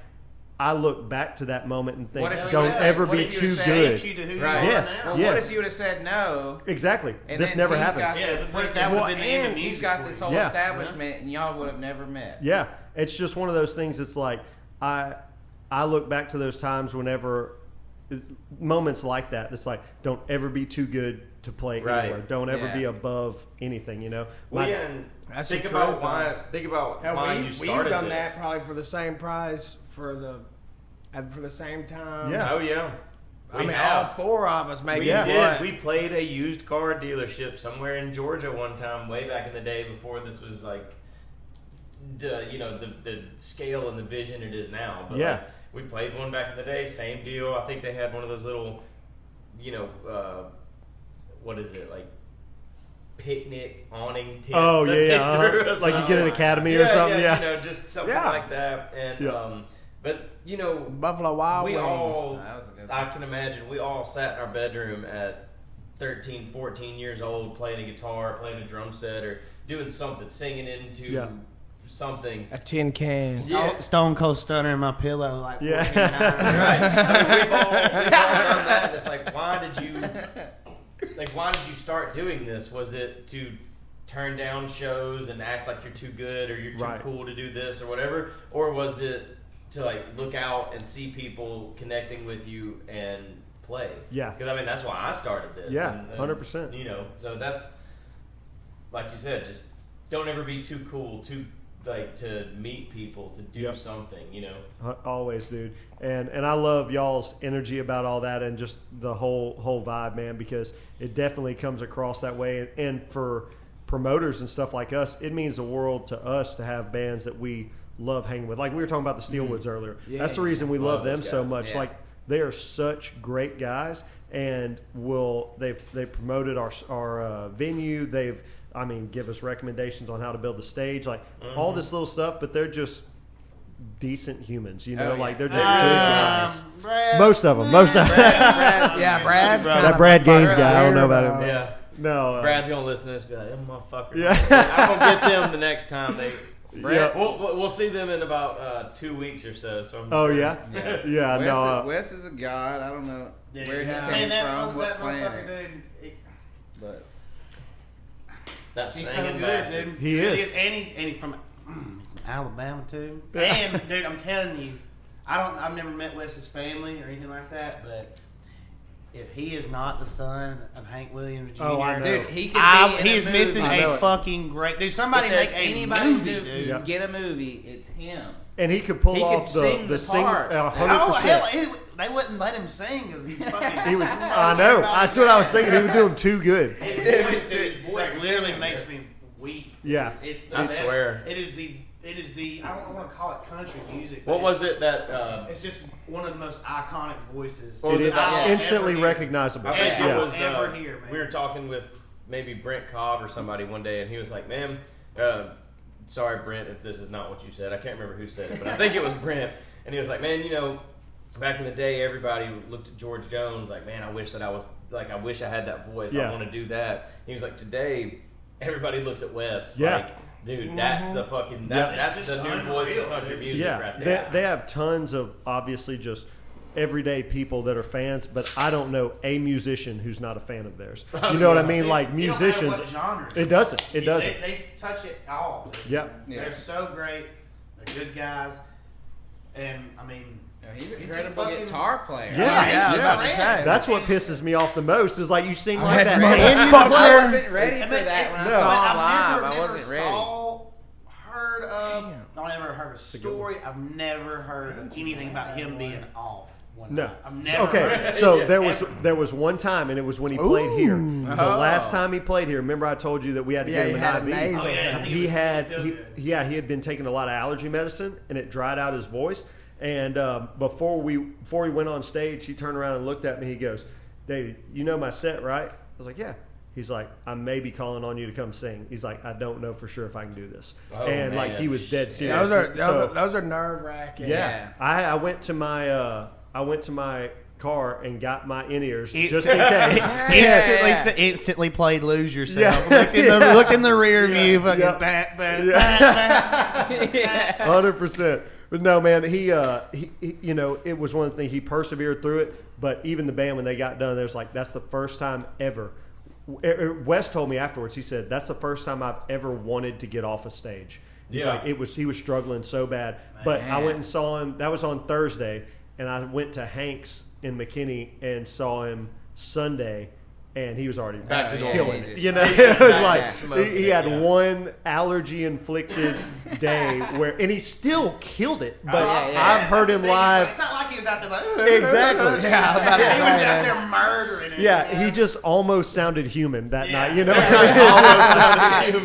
I look back to that moment and think, What if you don't would've said- ever what be if you too would've said good. Right. Yes. Well, yes. what if you would have said no? Exactly. And This then never he's happens. got Yeah, this but freaking- that would've been the end of and he's music got for this you. whole Yeah. establishment, and y'all would have never met. Yeah, it's just one of those things. It's like I look back to those times whenever moments like that. It's like, don't ever be too good to play Right. anywhere. Don't ever Yeah. be above anything. Well, My- yeah, and That's think the about truth, why. Think about Hell, why you we've started done this. that probably for the same price for the same time. Yeah. Oh yeah. I We mean, have. all four of us maybe. We Yeah. did. What? We played a used car dealership somewhere in Georgia one time, way back in the day, before this was like, the scale and the vision it is now. But Yeah. like, we played one back in the day, same deal. I think they had one of those little, what is it, like picnic awning tents. Oh that yeah, they yeah. threw Uh-huh. us Like you on. get an academy or something. Yeah. Just something Yeah. like that. And Yeah. but Buffalo Wild we Wings. all, That was a good I one. can imagine, we all sat in our bedroom at 13, 14 years old, playing a guitar, playing a drum set, or doing something, singing into Yeah. something. A tin can. Yeah. Stone Cold Stunner in my pillow, like Yeah. 14 times. Right. I mean, we've all done that. And it's like, why did you start doing this? Was it to turn down shows and act like you're too good or you're too Right. cool to do this or whatever? Or was it to like look out and see people connecting with you and play? Yeah. Because I mean, that's why I started this. Yeah, And, 100%. So that's, like you said, just don't ever be too cool, to meet people, to do Yep. something, Always, dude. And I love y'all's energy about all that and just the whole vibe, man, because it definitely comes across that way. And for promoters and stuff like us, it means the world to us to have bands that we love hanging with. Like we were talking about the Steelwoods earlier. That's the reason we love them those so guys. much. Yeah. Like they are such great guys, and they've promoted our venue. They've give us recommendations on how to build the stage, like all this little stuff. But they're just decent humans, Oh, yeah. like they're just good guys. Brad. Most of them. Yeah, Brad's Bro. kind That of Brad a Gaines fucker guy, I don't know here, about him. Yeah. No, Brad's gonna listen to this and be like, "Them motherfuckers." Yeah. I'm gonna get them the next time they. Brad- We'll see them in about 2 weeks or so. So I'm Oh sure. yeah, yeah. Wes, No, Wes is a god. I don't know where he Man, came that from, what motherfucker, planet. dude, but Not He's so singing good, back. dude. He is. And he's from Alabama too. and dude, I'm telling you, I've never met Wes's family or anything like that, but If he is not the son of Hank Williams Jr., Oh, I know. dude, he could be in he's a missing movie. a fucking great dude. Somebody If there's make a anybody movie, who dude. Yeah. get a movie, it's him. And he could pull He could off sing the the sing parts. 100%. Oh hell, they wouldn't let him sing because he fucking. He was. I know. That's what I was thinking. He was doing too good. His voice literally makes me weep. Yeah. It's the I best. swear. It is the. I don't want to call it country music. What but was it that? It's just one of the most iconic voices. What was It it is that- Yeah. instantly ever hear. recognizable. I think Yeah. it was. Ever hear, man. We were talking with maybe Brent Cobb or somebody one day, and he was like, "Man, sorry, Brent, if this is not what you said. I can't remember who said it, but I think it was Brent." And he was like, "Man, you know, back in the day, everybody looked at George Jones like, man, I wish that I was like, I wish I had that voice. Yeah. I want to do that." He was like, "Today, everybody looks at Wes Yeah. like, dude, that's the fucking Yeah. that's It's the just new voice of unreal, country dude. music Yeah, right there." they have tons of obviously just everyday people that are fans, but I don't know a musician who's not a fan of theirs. You know what I mean? Like You don't matter musicians, what genre. it doesn't. It doesn't. They touch it all. Dude. Yep. Yeah. They're so great. They're good guys. And I mean, No, he's an He's incredible just fucking- guitar player. Yeah, yeah, I was yeah. about to say. That's what pisses me off the most is like you sing like had that. money. Man, you I fucker. wasn't ready for that when I No. saw him I've live. never I wasn't ready. Heard of? I never heard a story. I've never heard of anything about him being off. One No. night. I've never heard Okay, of it. so Ever. there was one time, and it was when he played here. The Oh. last time he played here, remember I told you that we had to Yeah, get he him had an a IV. nasal. Oh, yeah, I think He had feel good. he had been taking a lot of allergy medicine, and it dried out his voice. And before he went on stage, he turned around and looked at me. He goes, "David, you know my set, right?" I was like, "Yeah." He's like, "I may be calling on you to come sing." He's like, "I don't know for sure if I can do this." Oh, and like man. he was dead serious. Those are nerve wracking. Yeah, Yeah. I went to my car and got my in-ears just in case. Instantly played "Lose Yourself." Yeah. Look in the rear view. Fucking Yeah. bat, bat, Yeah. bat, bat. Yeah. 100%. But no, man, he you know, it was one thing. He persevered through it. But even the band, when they got done, there's like, that's the first time ever. Wes told me afterwards. He said that's the first time I've ever wanted to get off a stage. He's Yeah. like, he was struggling so bad. But I Man. went and saw him. That was on Thursday, and I went to Hank's in McKinney and saw him Sunday. And he was already Back to normal. killing he it. just- You know, he's it was back like to smoking he it, had yeah. one allergy-inflicted day where, and he still killed it. But yeah, yeah. I've heard him live. It's not like he was out there like Exactly. Yeah, I was about to He was say out that. there murdering it. Yeah, he just almost sounded human that Yeah. night. You know,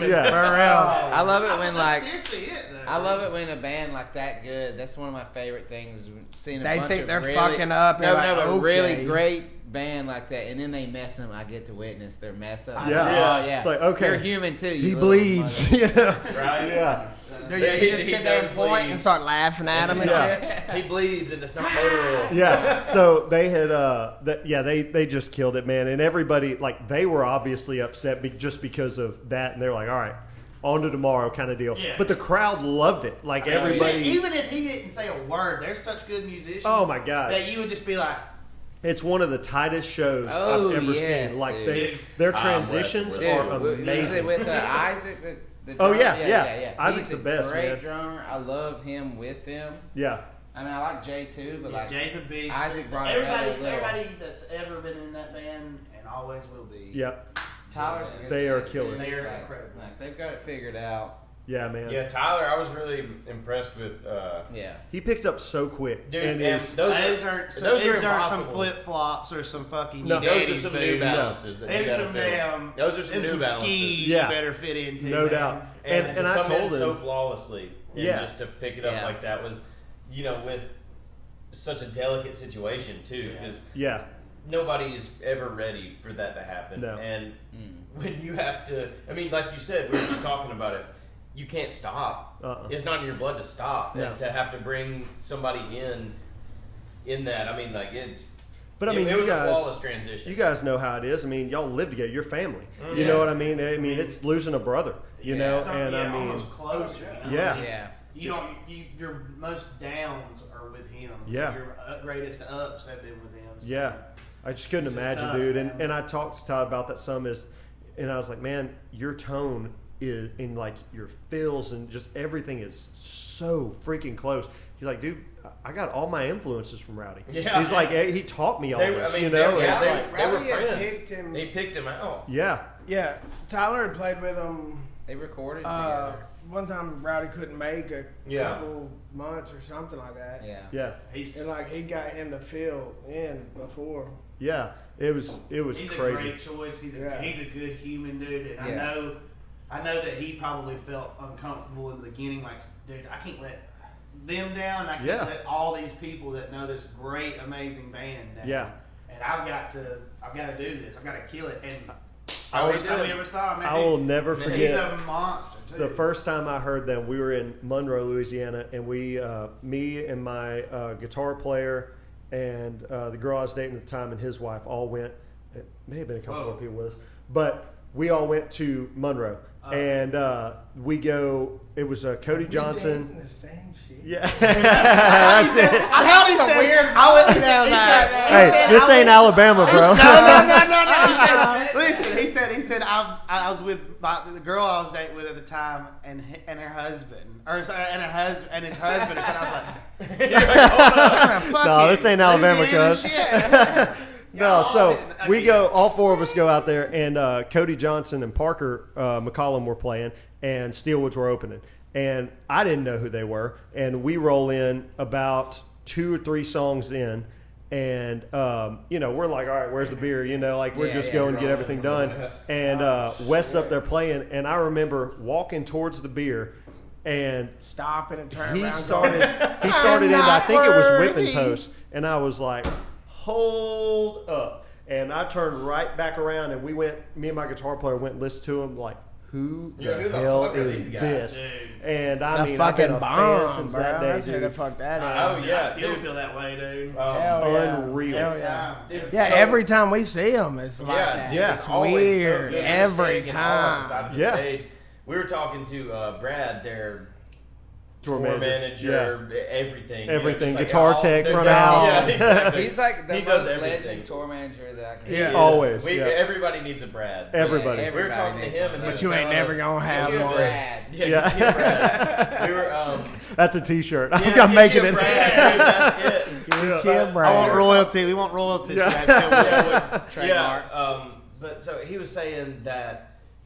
yeah. I love it when That's like seriously it though. I love it when a band like that good. That's one of my favorite things. Seeing a They bunch think of they're really, fucking up, No, and no, like, but really okay. great band like that, and then they mess them. I get to witness their mess up. Yeah. Oh yeah. It's like, okay. You're human too. He you little bleeds. You know? Right? Yeah. Dude, Yeah, you he- just he sit there does and point bleed. and start laughing at him and Yeah. shit. He bleeds and it's not motor. Yeah. So they had, they just killed it, man. And everybody, like, they were obviously upset just because of that, and they were like, all right, on to tomorrow, kind of deal. Yeah. But the crowd loved it. Like everybody. Even if he didn't say a word, they're such good musicians. Oh my God. That you would just be like, It's one of the tightest shows Oh, I've ever yes, seen. Like dude. their I'm transitions Wes. Dude, are was it amazing. with Isaac? The Oh, drummer? yeah. Isaac's He's the best, a great man. drummer. I love him with them. Yeah. I mean, I like Jay too, but like Jason Beast. Isaac brought another little. Everybody that's ever been in that band and always will be. Yep. Tyler's a good They are kid, killer. too. They are Like- incredible. Like they've got it figured out. Yeah, man. Yeah, Tyler, I was really impressed with. Yeah. He picked up so quick. Dude, and and is, Those aren't some impossible. flip flops or some fucking. No. Those are daddy's some New boots. Balances. That you There's gotta some fill. damn. Those are some them New some Balances. skis Yeah. you better fit into. no man. doubt. And And to I come in told so him. flawlessly, and Yeah. just to pick it up Yeah. like that was, you know, with such a delicate situation too, Yeah. because Yeah. nobody is ever ready for that to happen. No. And when you have to, I mean, like you said, we were just talking about it. You can't stop. It's not in your blood to stop. No. And to have to bring somebody in that, I mean, like it. But I mean, it you was a guys, flawless transition. you guys know how it is. I mean, y'all live together. You're family. You Yeah. know what I mean? I mean, it's losing a brother. You Yeah. know, Some- and yeah, I mean, almost closer. You know? yeah. Yeah. You don't. Your most downs are with him. Yeah. Your greatest ups have been with him. So. Yeah, I just couldn't It's just imagine, tough, dude. man. And I talked to Todd about that some. Is and I was like, man, your tone is in like your fills and just everything is so freaking close. He's like, dude, I got all my influences from Rowdy. Yeah. He's like, he taught me all this, they you know? were, And- they were Rowdy had friends. picked him- He picked him out. yeah. Yeah, Tyler had played with him. They recorded Uh, together. one time Rowdy couldn't make a Yeah. couple months or something like that. Yeah. Yeah. And like he got him to fill in before. Yeah. It was He's crazy. a great choice. He's a Yeah. he's a good human dude, and Yeah. I know that he probably felt uncomfortable in the beginning. Like, dude, I can't let them down. I can't Yeah. let all these people that know this great, amazing band down. Yeah. And I've got to do this. I've got to kill it. And I will- first time we ever saw him, man, I will never he's forget a monster too. the first time I heard them. We were in Monroe, Louisiana, and we, me and my guitar player and the girl I was dating at the time and his wife all went. It may have been a couple Whoa. more people with us, but we all went to Monroe, and we go. It was Cody Johnson. The same shit. Yeah, that's it. I thought he said weird. I went to that. Hey, this ain't Alabama, bro. No. Listen, he said I was with the girl I was dating with at the time and her husband, or sorry, and his husband or something. I was like, No, this ain't Alabama, cuz. cuz. No, so we go, all four of us go out there, and Cody Johnson and Parker McCollum were playing, and Steelwoods were opening. And I didn't know who they were. And we roll in about 2 or 3 songs in, and, we're like, all right, where's the beer? We're just going to get everything done. And Wes up there playing, and I remember walking towards the beer, and Stopping and turning he around. started I'm in, I not think it was worthy. whipping post, and I was like, hold up. And I turned right back around, and me and my guitar player went and listened to him like, who the Who the hell fuck are is these guys? this? Dude. And I The mean, I've been fucking a fan bomb, since bro. that That's day, who the dude. fuck that is. Oh, yeah, I still dude. feel that way, dude. Hell yeah. Unreal. Hell yeah. Dude, Yeah, so- every time we see him, it's like that. yeah. It's always so weird. good. Every Just staying on the time. side of the Yeah. stage. We were talking to Brad, their Tour tour manager. manager, everything. Everything. just like Guitar all tech, the front guys. out. Yeah, exactly. He's like the He does most everything. legend tour manager that I can. He Yeah. is. Always, We, yeah. Everybody needs a Brad. Everybody. Yeah, We were talking to needs him, one. and he But was you ain't telling never us- gonna have Get you a one. Brad. Yeah, Yeah. get you a Brad. We were That's a T-shirt. yeah, I'm get making you a it. Brad, dude, that's it. Get But- you a Brad. I want royalty. We want royalties. Yeah. Guys. Still Yeah, Trademark. but so he was saying that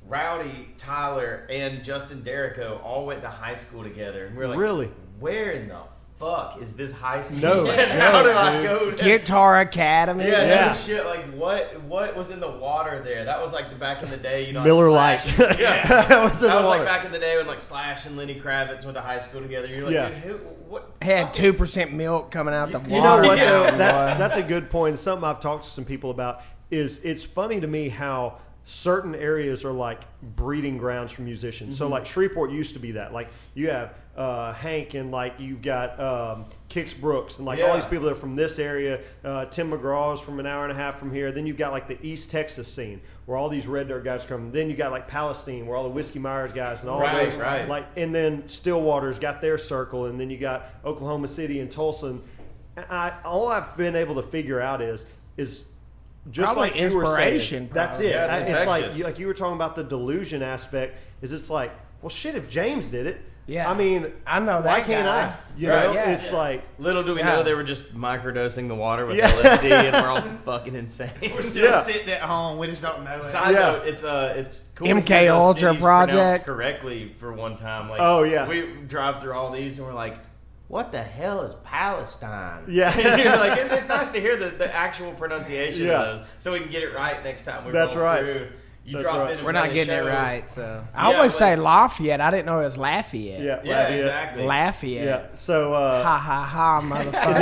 Rowdy, Tyler, and Justin Derrico all went to high school together, and we were like, Really? Where in the fuck is this high school? No And how joke, did I dude. go to? Guitar Academy. Yeah, Yeah. no shit. Like what was in the water there? That was like the back in the day, you know. Miller like Lite. Slash- Yeah. That was in That the was water. like back in the day when like Slash and Lenny Kravitz went to high school together. You're like, Yeah. dude, who? What? Had 2% milk coming out the water. You know what Yeah. though? boy. That's a good point. Something I've talked to some people about is it's funny to me how certain areas are like breeding grounds for musicians. So like Shreveport used to be that. Like you have Hank and like you've got Kix Brooks and like all Yeah. these people that are from this area. Tim McGraw's from an hour and a half from here. Then you've got like the East Texas scene where all these Red Dirt guys come. Then you got like Palestine where all the Whiskey Myers guys and all Right, those right. like and then Stillwater's got their circle and then you got Oklahoma City and Tulsa. And all I've been able to figure out is just Probably like you were saying, inspiration, that's probably. it. Yeah, it's It's like infectious. you were talking about the delusion aspect. Is it's like, well, shit, if James did it, Yeah. I mean, I know why that can't guy. I? You Right. know, Yeah. it's like, Little do we Yeah. know they were just microdosing the water with Yeah. LSD, and we're all fucking insane. We're still Yeah. sitting at home. We just don't know it. Side Yeah. note, it's cool. MK to hear those Ultra cities Project. pronounced correctly for one time. Like, Oh, yeah. we drive through all these and we're like, what the hell is Palestine? Yeah. And you're like, it's nice to hear the actual pronunciation Yeah. of those, so we can get it right next time we That's roll right. through. You That's drop right. in and We're play not a getting it show. right, so. I Yeah, always say like- Lafayette. I didn't know it was Lafayette. yeah, Yeah, Lafayette. exactly. Lafayette. Yeah. So, Ha ha ha, and motherfucker.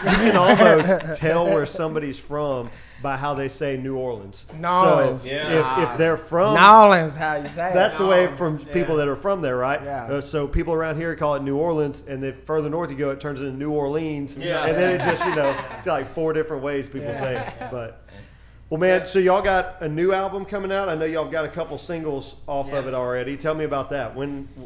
then you can almost tell where somebody's from by how they say New Orleans. Nolans. So Yeah. if they're from Nolans, how you say it. That's the way from Nolans, people that are from there, right? Yeah. So people around here call it New Orleans, and then further north you go, it turns into New Orleans. Yeah. And then it just, it's like 4 different ways people say it. But, Well, man, so y'all got a new album coming out. I know y'all got a couple singles off of Yeah. it already. Tell me about that.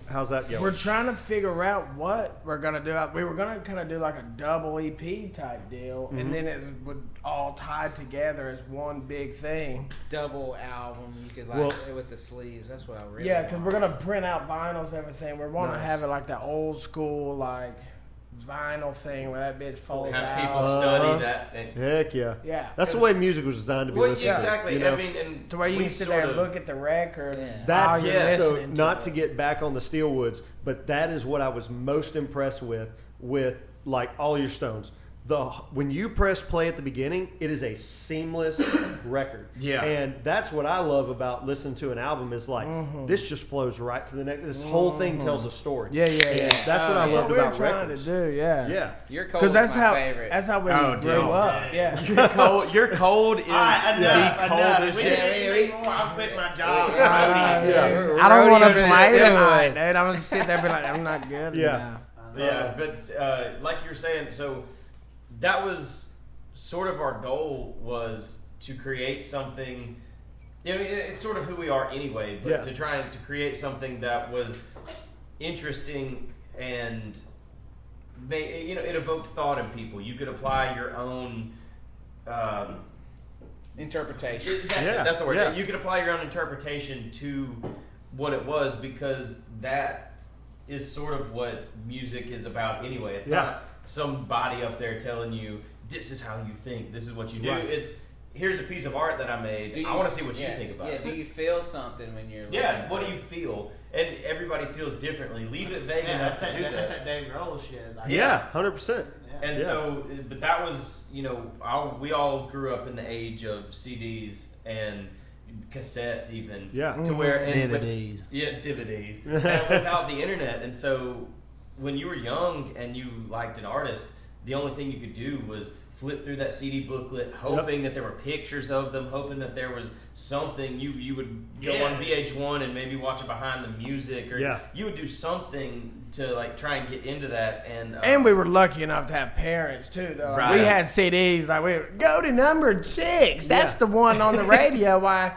How's that going? We're trying to figure out what we're gonna do. We were gonna kind of do like a double EP type deal, and then it would all tie together as one big thing. Double album. You could Well- with the sleeves. That's what I really. Yeah, because want. we're gonna print out vinyls, everything. We want to Nice. have it like that old school like vinyl thing where that bitch folds Have people out. study that. And, Heck yeah. Yeah, That's the way music was designed to be well, listened yeah, to. exactly. You know? I mean, and to where you we can sit sort there and of- look at the record. Yeah. That, while you're yeah, so listening not to to it. get back on the Steelwoods, but that is what I was most impressed with like all your Stones. When you press play at the beginning, it is a seamless record. Yeah. And that's what I love about listening to an album is like this just flows right to the next. This whole thing tells a story. Yeah, yeah, And yeah. that's what I That's loved what we're about trying records. to do. Yeah, Yeah. Your cold because is that's my how favorite. that's how we Oh, dude. grew up. Dang. Yeah. Your cold is Alright, the enough. coldest We shit. didn't anything more. I'm quitting my job. Yeah. I don't want to Rodeo play is tonight, steroids. dude. I'm gonna sit there and be like, I'm not good. Yeah. Yeah, but like you were saying, so that was sort of our goal, was to create something. I mean, it's sort of who we are anyway, but Yeah. to try and to create something that was interesting and it evoked thought in people. You could apply your own. Interpretation. That's the word. Yeah. You could apply your own interpretation to what it was, because that is sort of what music is about anyway. It's Yeah. not somebody up there telling you, this is how you think, this is what you do. Right. It's, here's a piece of art that I made. I want to see what you think about Yeah, it. do you feel something when you're Yeah, listening what to do you it? feel? And everybody feels differently. Leave it vague Yeah, enough that's to do that. that's that Dave Grohl shit. Like, Yeah, 100%. Yeah. And Yeah. so, but that was, we all grew up in the age of CDs and cassettes, even. Yeah. To where, and with- DVDs. yeah, DVDs. And without the internet. And so, when you were young and you liked an artist, the only thing you could do was flip through that CD booklet, hoping that there were pictures of them, hoping that there was something. You would go Yeah. on VH1 and maybe watch it behind the music, or Yeah. you would do something to like try and get into that. And we were lucky enough to have parents too, though. Like, Right. we had CDs. Like, we go to number 6. That's Yeah. the one on the radio. Why,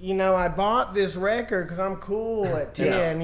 I bought this record because I'm cool at 10.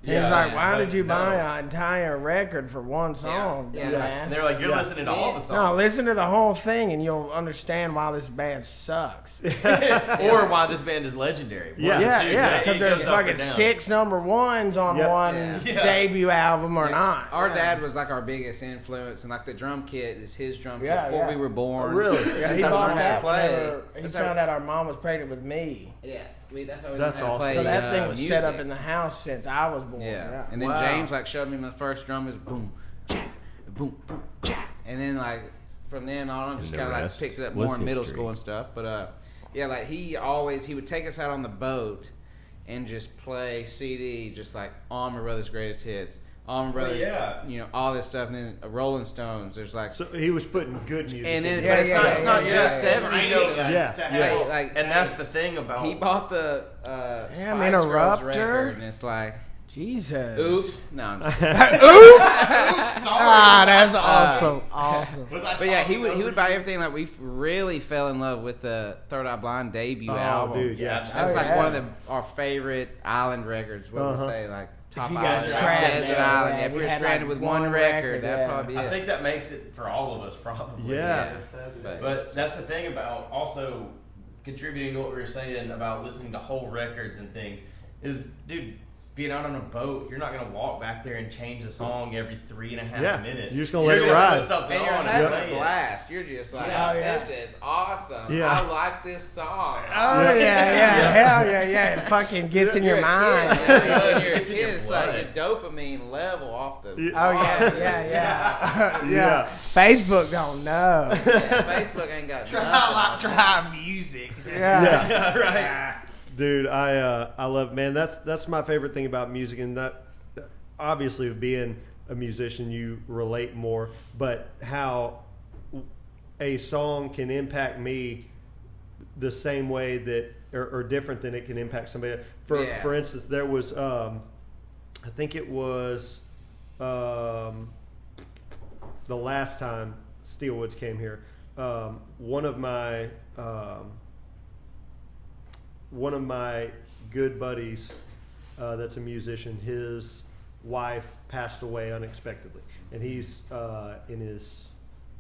And Yeah, it's like, yeah, why but did you no. buy an entire record for one song? Yeah. dumbass? And they're like, you're Yeah. listening to all the No, songs. listen to the whole thing and you'll understand why this band sucks. Or why this band is legendary. Yeah. One of the Yeah, two. yeah, It because there's goes up or fucking down. 6 number 1s on Yeah. one Yeah. debut album or not. Our Yeah. dad was like our biggest influence, and like the drum kit is his drum kit Yeah, before yeah. we were born. Really? Yeah, That's he how we bought learned how to that play. whenever he That's how- found out our mom was pregnant with me. Yeah, that's how we That's learned how to awesome. play. So that thing was set up music. in the house since I was born. Yeah. And then Wow. James like showed me my first drum is boom, jack, boom, boom, jack. And then like from then on, I just the kind of like rest picked it up was more in middle history. school and stuff. But yeah, like he would take us out on the boat and just play CD, just like Allman Brothers' greatest hits, Allman Brothers, yeah. all this stuff. And then Rolling Stones. There's like, So he was putting good music and then in. Yeah, but it's yeah, not yeah, it's not yeah, just yeah. 70s. Training either. us Yeah, to yeah. have- Like And that's the thing about he bought the Damn, Spice Girls Interrupter? record, and it's like, Jesus. oops, no. I'm just Ah, that's awesome. Awesome. Was I But yeah, he talking would over buy you? everything. Like we really fell in love with the Third Eye Blind debut Oh, album. dude, yeah. That's Oh, like yeah. one of our favorite island records. What would Uh-huh. we say? Like top you island, guys like stranded, desert yeah, island. yeah, If we we were had, stranded like, with one one record, record, that'd yeah. probably be I it. think that makes it for all of us, probably. Yeah. But that's the thing about also contributing to what we were saying about listening to whole records and things is, dude, being out on a boat, you're not going to walk back there and change a song every 3.5 Yeah. minutes. You're just gonna let it gonna ride. put something And you're on having play a it. blast. You're just like, Yeah. Oh, yeah. this is awesome. Yeah. I like this song. Oh, yeah. Hell yeah. It fucking gets in your You're a mind. kid, you know, when you're a It's in kid, your it's like blood. your dopamine level off the. Yeah. Oh, off yeah. Yeah. Facebook don't know. Yeah, Facebook ain't got nothing. Try music. Yeah. Yeah, right. Dude, I love, man. That's my favorite thing about music, and that obviously being a musician, you relate more. But how a song can impact me the same way that, or different than it can impact somebody. Yeah. For instance, there was, I think it was the last time Steelwoods came here. One of my one of my good buddies that's a musician, his wife passed away unexpectedly, and he's in his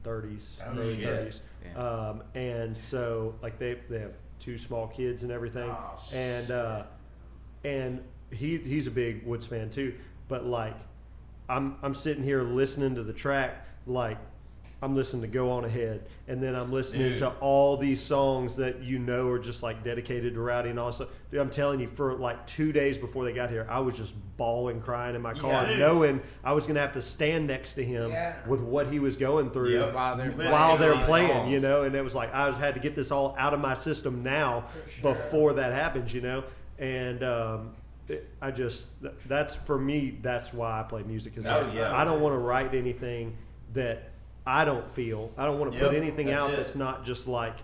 30s, Oh, early shit. 30s, and so like they have 2 small kids and everything, and he's a big Woods fan too, but like I'm sitting here listening to the track, like I'm listening to Go On Ahead, and then I'm listening Dude. to all these songs that are just like dedicated to Rowdy and all that stuff. Dude, I'm telling you, for like 2 days before they got here, I was just bawling, crying in my car, Yeah. knowing I was going to have to stand next to him with what he was going through Yep. While they're Listening while to they're these playing, songs. you know, and it was like I had to get this all out of my system now before that happens, you know, and that's for me. That's why I play music. Because Oh, yeah. I don't want to write anything that I don't feel. I don't want to put Yep, anything that's out it. that's not just like,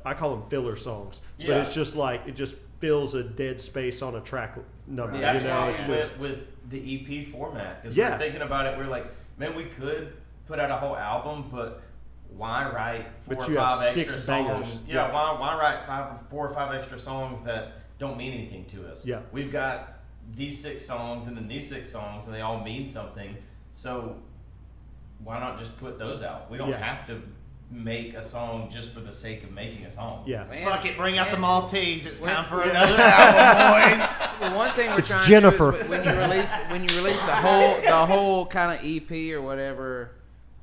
I call them filler songs, but Yeah. it's just like it just fills a dead space on a track number. Yeah, That's you know, why it's we just went with the EP format, because Yeah. we're thinking about it. We're like, man, we could put out a whole album, but why write 4 But or you have 5 6 extra bangers. songs? Yeah. Why write 4 or 5 extra songs that don't mean anything to us? Yeah. We've got these 6 songs and then these 6 songs, and they all mean something. So why not just put those out? We don't Yeah. have to make a song just for the sake of making a song. yeah. Man, Fuck it, bring out the man. Maltese. It's When- time for another album, boys. Well, one thing we're It's trying Jennifer. to do is when you release the whole kind of EP or whatever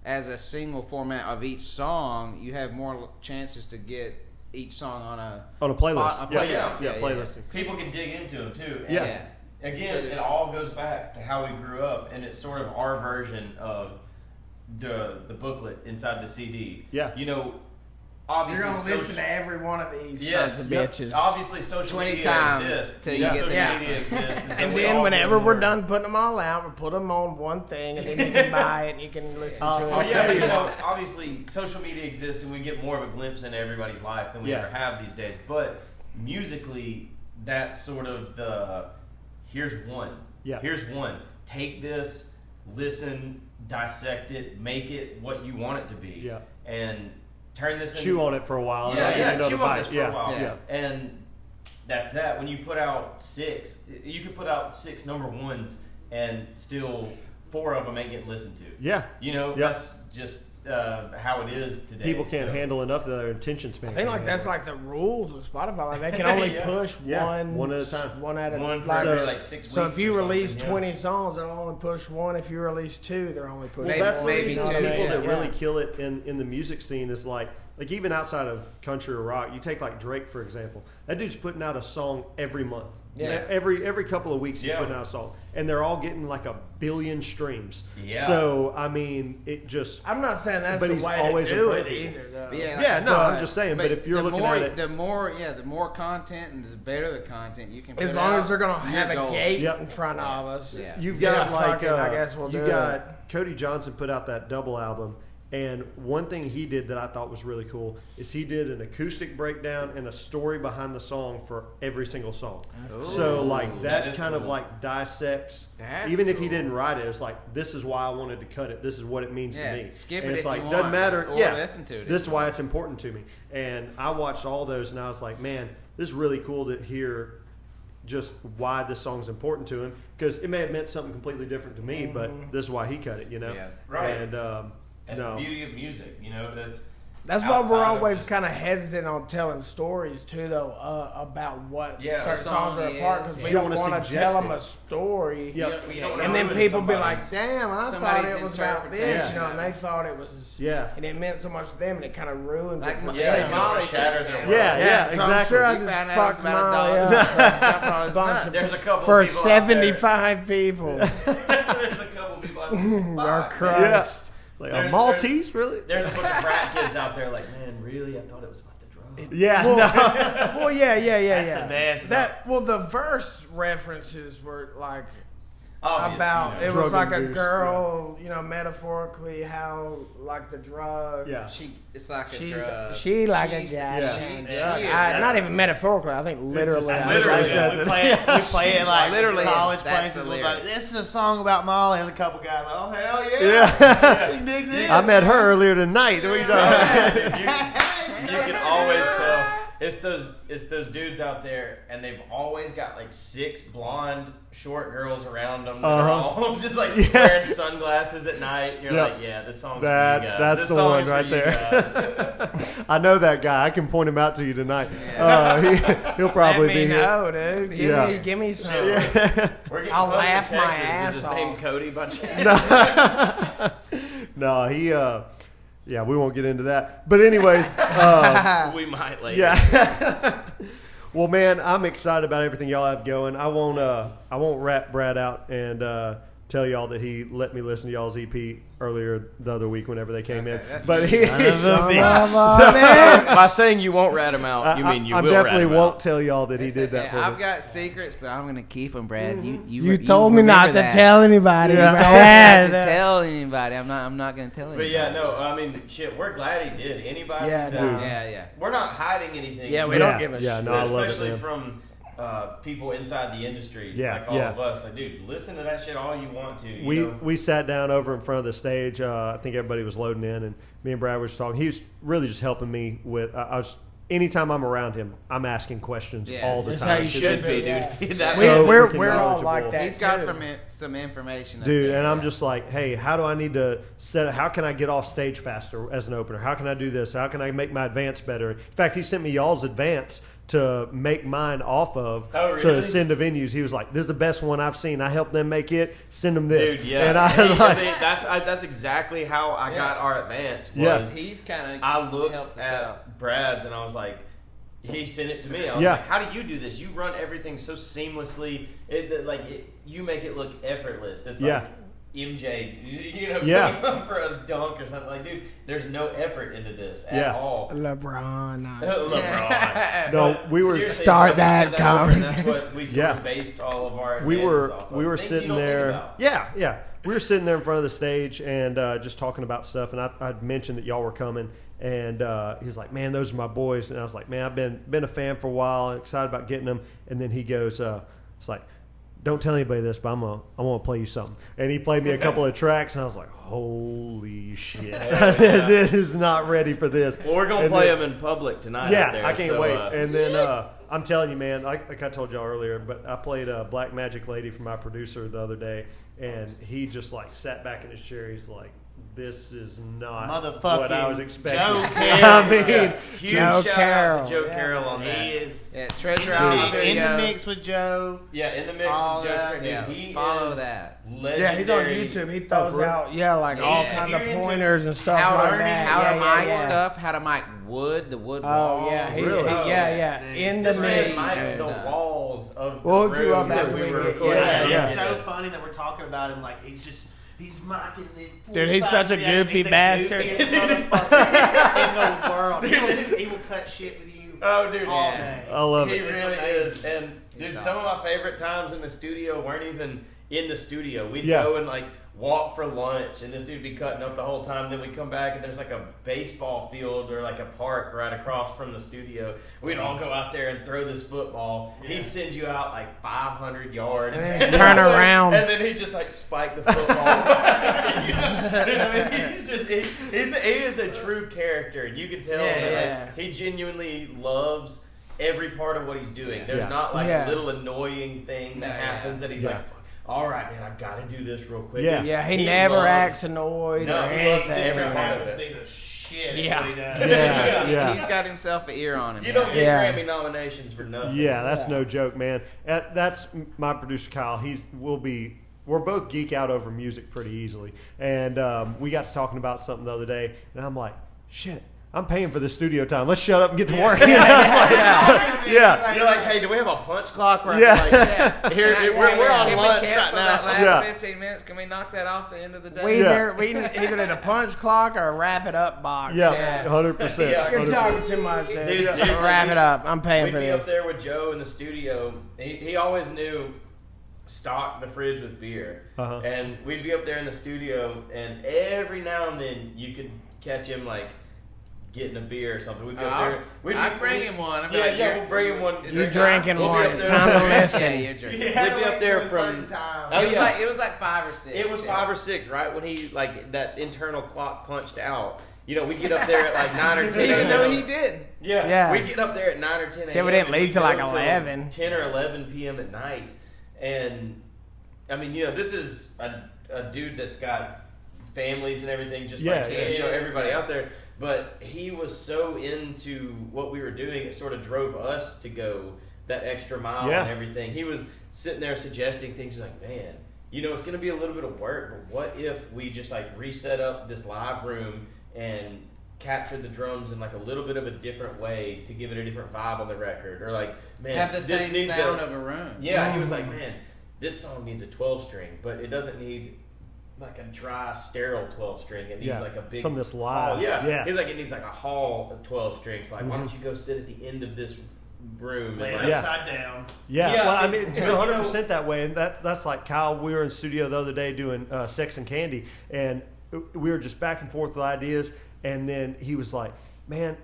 as a single format of each song, you have more chances to get each song on a playlist. spot- a Yeah, playlist. yeah, playlist. People can dig into them too. And Yeah. Again, it all goes back to how we grew up, and it's sort of our version of the booklet inside the CD. Yeah. You know, You're obviously, gonna listen to every one of these yes, sons of Yep. bitches. obviously, social 20 media times exists. till you get social the media answer. exists, so And we then all whenever do we're more. done putting them all out, we'll put them on one thing, and then you can buy it and you can listen to Oh it. yeah, but, you know, obviously social media exists and we get more of a glimpse into everybody's life than we Yeah. ever have these days. But musically, that's sort of the here's one. Yeah. Here's one. Take this, listen, dissect it, make it what you want it to be. Yeah. And turn this Chew on it for a while. and Yeah, I'll give you yeah, another chew on bite. this for yeah, a while. yeah. And that's that. When you put out 6, you could put out 6 number ones and still 4 of them ain't getting listened to. Yeah. You know, Yeah. that's just how it is today. People can't So- handle enough of their attention span. I think like that's like the rules of Spotify. Like they can only Yeah. push Yeah, one at a time. One at a One for like, every, like 6 weeks. So if you or release something, 20 songs, they'll only push one. If you release 2, they're only pushing Well, Maybe- that's the maybe reason two, people yeah. that really Yeah. kill it in the music scene is like even outside of country or rock, you take like Drake for example. That dude's putting out a song every month. Yeah. Every couple of weeks he's Yeah. putting out a song, and they're all getting like 1 billion streams. Yeah. So I mean, it just I'm not saying that's But the he's way always to in do front it of people. either, though. Yeah. yeah. No, I'm But- just saying. But if you're the looking more, at it, the more content and the better the content you can. Put As long out, as they're gonna you're have a golden. gate Yep. in front of us. Yeah. You've Yeah, got like fuck it, I guess we'll you do got it. Cody Johnson put out that double album, and one thing he did that I thought was really cool is he did an acoustic breakdown and a story behind the song for every single song. Cool. So like That that's is kind of cool. like dissects. That's even if he cool. didn't write it, it's like this is why I wanted to cut it. This is what it means Yeah, to me. skip and it it's if like you doesn't want, matter. or Yeah, listen to it if this is you why want. it's important to me. And I watched all those, and I was like, man, this is really cool to hear just why this song's important to him, because it may have meant something completely different to me, but this is why he cut it, you know. Yeah. Right. And That's no. the beauty of music, you know. That's why outside we're of always just- kind of hesitant on telling stories too, though, about what Yeah. certain The songs are song apart, is. because You we don't don't wanna want to suggest tell them it. a story. Yep. Yeah, don't And know then that people be somebody's- like, "Damn, I thought somebody's it was about this," interpretation. you know, and they thought it was, Yeah. and it meant so much to them, and it kind of ruins Like, it. For Yeah, them. you Molly, know, shatter for their example. Yeah, yeah, so I'm exactly. sure I We just found out it was fucked about a Molly dog up. jumping on his Bunch nuts. of- There's a couple For of people out there. 75 people There's a couple people out there. are Fuck. crushed. Yeah. Like There- a Maltese, really? There's a bunch of frat kids out there like, man, really? I thought it was about the drugs. Yeah. Well, no. well, yeah. That's the best. That well, the verse references were like Obvious, about you know. it Drug was like a abuse, girl, you know, metaphorically how like the drug. Yeah. It's like a drug. She like a She's- goddamn she- drug. she is. Not even metaphorically. I think literally. That's I literally was like, it. We play it like Literally, college that's places. the We're like, lyric. this is a song about Molly. There's a couple guys like, oh hell yeah, Yeah. She dig this. I met her earlier tonight. What are you talking about? You can always It's those dudes out there, and they've always got like 6 blonde short girls around them that are all just like wearing sunglasses at night. And you're like, yeah, this song's for you guys. That's this the song's one right for you there. guys. I know that guy. I can point him out to you tonight. He'll probably Let be me here. know, dude. Give me some. Yeah. We're getting I'll close to laugh my Texas. ass Is his off. name Cody by chance? No, he. Yeah, we won't get into that. But anyways, We might later. yeah. Well, man, I'm excited about everything y'all have going. I won't rat Brad out and tell y'all that he let me listen to y'all's EP earlier the other week whenever they came in. that's But good. By saying you won't rat him out, you mean you I will definitely rat him won't out. tell y'all that he It's did okay. that for I've me. got secrets, but I'm gonna keep them, Brad. You told me not to remember that. tell anybody. Yeah. You told me not to tell anybody. I'm not gonna tell anybody. But yeah, no, I mean, shit, we're glad he did. Anybody Yeah, that- dude. Yeah. We're not hiding anything. Yeah, we Yeah, don't give a yeah, shit. no, I love it, especially man. from people inside the industry, Yeah, like all yeah. of us. Like, dude, listen to that shit all you want to. You We know? we sat down over in front of the stage. I think everybody was loading in, and me and Brad were just talking. He was really just helping me with. I was anytime I'm around him, I'm asking questions Yeah, all the that's time. how you should be, Yeah. dude. That So We're freaking all like knowledgeable. that. He's got too. some information, up Dude, there, and I'm yeah. just like, hey, how do I need to how can I get off stage faster as an opener? How can I do this? How can I make my advance better? In fact, he sent me y'all's advance to make mine off of Oh, to really? send to venues. He was like, this is the best one I've seen. I helped them make it. Send them this. Dude, yeah. And I was like, that's exactly how I got our advance. Yeah. Was He's kind of I looked helped us at out. Brad's and I was like, he sent it to me. I was Yeah. like, how do you do this? You run everything so seamlessly. You make it look effortless. It's Yeah. like MJ, you know, Yeah. coming up for a dunk or something. Like, dude, there's no effort into this at Yeah. all. LeBron. Nah. LeBron. No, But we were- seriously, Start we that said over, and That's conversation. what we sort Yeah. of based all of our we advances were off of. we were Things you sitting don't think there. about. Yeah. We were sitting there in front of the stage and just talking about stuff. And I'd mentioned that y'all were coming, and he was like, "Man, those are my boys." And I was like, "Man, I've been a fan for a while. I'm excited about getting them." And then he goes, "It's like, don't tell anybody this, but I want to play you something." And he played me a couple of tracks, and I was like, "Holy shit! I said, this is not ready for this." Well, we're gonna And play then- them in public tonight. Yeah, out there, I can't so, wait. And then I'm telling you, man, like I told y'all earlier, but I played Black Magic Lady for my producer the other day, and he just like sat back in his chair. He's like, "This is not what I was Motherfucking expecting." Joe I mean, yeah, huge Joe shout Carroll. out to Joe Yeah. Carroll on He that. is Yeah, Treasure Island in Studios. the mix with Joe. Yeah, in the mix All with Joe that, Carroll. yeah, He follow is that. legendary. Yeah, he's on YouTube. He throws for real? out, like all Yeah. kinds If of you're into pointers and stuff How like to that. how to Yeah, mic yeah. stuff, how to mic wood, the wood Oh walls. yeah, Really? yeah. Dude, In the This man mix. mics Yeah. the walls of the We'll hook you room up that after we we were get- recording. yeah, in. yeah. It's so funny that we're talking about him like he's marking the. Dude, he's such a 45 reactions. goofy He's the bastard. goofiest motherfucker in the world. He will cut shit with you Oh, dude. all Yeah. day. I love He it. It's really amazing. is. And dude, He's some of my favorite times in the studio weren't even in the studio. We'd Yeah. go and like walk for lunch, and this dude'd be cutting up the whole time. Then we'd come back, and there's like a baseball field or like a park right across from the studio. We'd all go out there and throw this football. He'd send you out like 500 yards, And then turn around. and then he'd just like spike the football. You know? I mean, he is a true character, and you can tell Yeah, that yeah. like, he genuinely loves every part of what he's doing. There's Yeah. not like Yeah. a little annoying thing that No, yeah. happens that he's Yeah. like, all right, man, I've got to do this real quick. Yeah. Yeah, he never loves- acts annoyed No, or he loves anything. every Just so part happens of to it. be the shit. Yeah. At what he does. Yeah. He's got himself an ear on him. You don't get Yeah. Grammy nominations for nothing. Yeah, that's no joke, man. That's my producer Kyle. We're both geek out over music pretty easily, and we got to talking about something the other day, and I'm like, shit. I'm paying for this studio time. Let's shut up and get to work. You know? Yeah. You're like, hey, do we have a punch clock? Right? Yeah. Like, here, we're on Can lunch we right cancel that now. last Yeah. 15 minutes? Can we knock that off the end of the day? We Yeah. either need a punch clock or a wrap it up box. Yeah, 100%. Yeah. You're talking too much, dude. Dude, seriously, Wrap it up. I'm paying We'd for be up this. there with Joe in the studio. He always knew stock the fridge with beer. Uh-huh. And we'd be up there in the studio, and every now and then you could catch him like getting a beer or something. We'd be up there. I'd bring him one. I'd be Yeah, like, yeah, you're- we'll bring him one. is You there drinking We'll be one. up It's there. time to Yeah, listen. you're drinking. You We'd had to be up wait there till a from- certain time. Oh, yeah. It was like 5 or 6. It was yeah. 5 or 6, right when he like that internal clock punched out. You know, we get up there at like 9 or 10 Even a.m. though he did. Yeah, Yeah. we get up there at 9 or 10 a.m. See, we didn't and leave till go like 11. 10 or 11 p.m. at night. And, I mean, you know, this is a dude that's got families and everything, just Yeah, like yeah. you know, everybody out there. But he was so into what we were doing, it sort of drove us to go that extra mile Yeah. and everything. He was sitting there suggesting things like, man, you know, it's going to be a little bit of work, but what if we just like reset up this live room and capture the drums in like a little bit of a different way to give it a different vibe on the record? Or like, man, Have the this same needs sound of a room. Yeah, he was like, man, this song needs a 12 string, but it doesn't need like a dry, sterile 12 string. It needs Yeah, like a big some of this live. hall. Yeah. Yeah. He's like, it needs like a hall of 12 strings. Like, why don't you go sit at the end of this room? Lay And it like, Yeah. upside down. Yeah, Yeah, well, I I mean, mean, it's you know- 100% that way, and that's like Kyle. We were in studio the other day doing Sex and Candy, and we were just back and forth with ideas, and then he was like, "Man,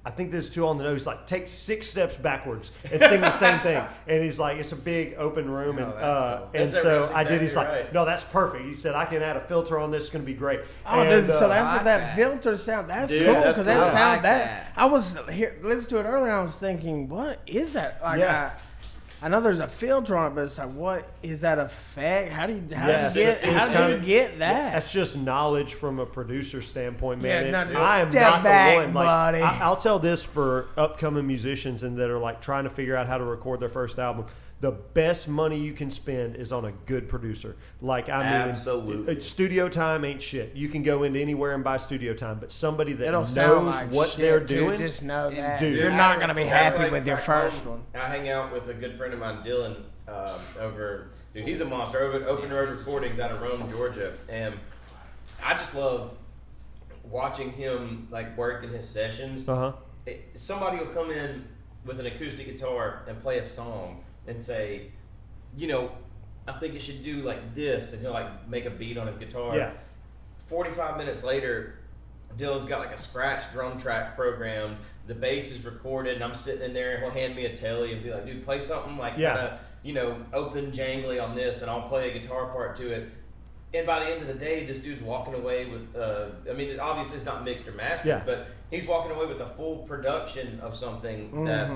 I think this is too on the nose. Like, take 6 steps backwards and sing the same thing." And he's like, "It's a big open room," No, and that's cool. and That's so I did. He's exactly like, right. "No, that's perfect." He said, "I can add a filter on this. It's going to be great." Oh, And, dude, so that's I what like that that. filter sound. That's Dude, cool that's because that cool. I sound like that. that. I was here listening to it earlier. And I was thinking, what is that? Like, Yeah. I know there's a filter on it, but it's like, what is that effect? How do you Yeah, do you it's how kind do you of- get that? That's just knowledge from a producer standpoint, man. Yeah, no, just I am step not back, the one. Like, buddy. I'll tell this for upcoming musicians and that are like trying to figure out how to record their first album. The best money you can spend is on a good producer. Like, I mean, Absolutely. studio time ain't shit. You can go into anywhere and buy studio time, but somebody that It'll knows sound like what shit, they're dude. doing. Just know And that dude, you're not gonna be That's happy like with your back first home, one. I hang out with a good friend of mine, Dylan, over. Dude, he's a monster. Over at Open Road Recordings out of Rome, Georgia, and I just love watching him like work in his sessions. Uh-huh. Somebody will come in with an acoustic guitar and play a song and say, you know, I think it should do like this, and he'll like make a beat on his guitar. Yeah. 45 minutes later, Dylan's got like a scratch drum track programmed. The bass is recorded, and I'm sitting in there, and he'll hand me a telly and be like, dude, play something like Yeah. kind of, you know, open jangly on this, and I'll play a guitar part to it. And by the end of the day, this dude's walking away with, I mean, obviously it's not mixed or mastered, Yeah. but he's walking away with a full production of something that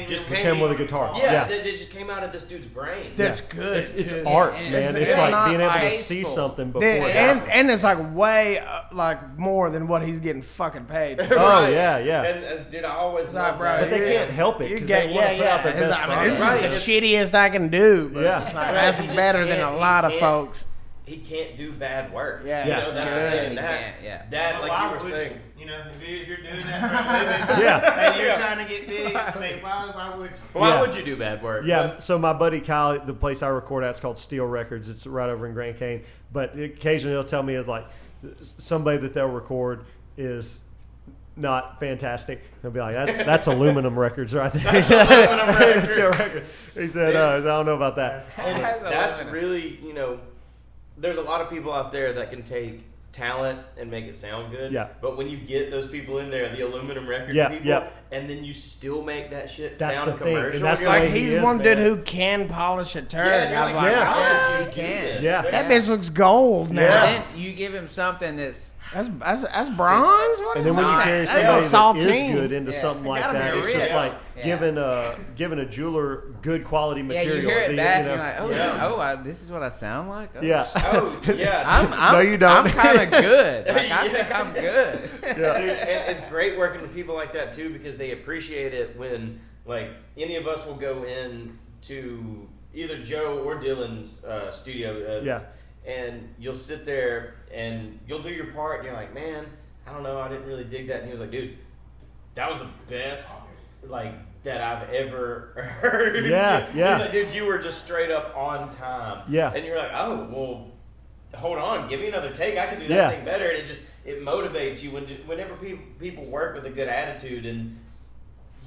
just Came came with a guitar. Yeah, Yeah. that it just came out of this dude's brain. That's good. It's too. art, And man. it's It's like not being able to like see tasteful. something before Then- it and happens. it's like way like more than what he's getting fucking paid for. Oh, Right. yeah, yeah. And as, dude, I always It's like, love bro, that. But they can't help it You 'cause get, they wanna yeah, put out their yeah. best I mean, this product. is the shittiest I can do. But Yeah. it's like, Right, that's he just better than can't- a he lot of can't- folks. He can't do bad work. Yeah, you know, yes. that's the Good. thing. He That, can't, yeah. that Well, like why you were would saying. you know, if you're doing that for a living, Yeah. and you're Yeah. trying to get big, I mean, why would you? Why Yeah. would you do bad work? Yeah, But- so my buddy Kyle, the place I record at is called Steel Records. It's right over in Grand Cane. But occasionally he'll tell me it's like somebody that they'll record is not fantastic. He'll be like, that's aluminum records right there. He said, aluminum record. Steel Records. He said, I don't know about that. And That's that's aluminum. really, you know, there's a lot of people out there that can take talent and make it sound good. Yeah. But when you get those people in there, the aluminum record Yeah, people, yeah. and then you still make that shit That's sound the thing, commercial. and that's you're the Like way he he's is, one man. dude who can polish a turd. yeah, and you're I'm like, like, yeah. how Yeah, did he you do can. this? Yeah. that bitch looks gold now. Yeah. And then you give him something that's That's bronze. What And is then when you not. carry That's somebody that is saltine. good into Yeah. something It like gotta that, be it's just rich. like Yeah. giving a jeweler good quality yeah. material. You hear it You back, know? and you're like, Yeah. this is what I sound like. Oh, Yeah. Oh, yeah. I'm No, you don't. I'm kind of good. Like, I Yeah. think I'm good. Dude, and it's great working with people like that too because they appreciate it when like any of us will go in to either Joe or Dylan's studio. Yeah. And you'll sit there and you'll do your part and you're like, man, I don't know, I didn't really dig that. And he was like, dude, that was the best like that I've ever heard. Yeah, yeah. He's like, dude, you were just straight up on time. Yeah. And you're like, oh, well, hold on, give me another take. I can do that Yeah. thing better. And it motivates you whenever people work with a good attitude and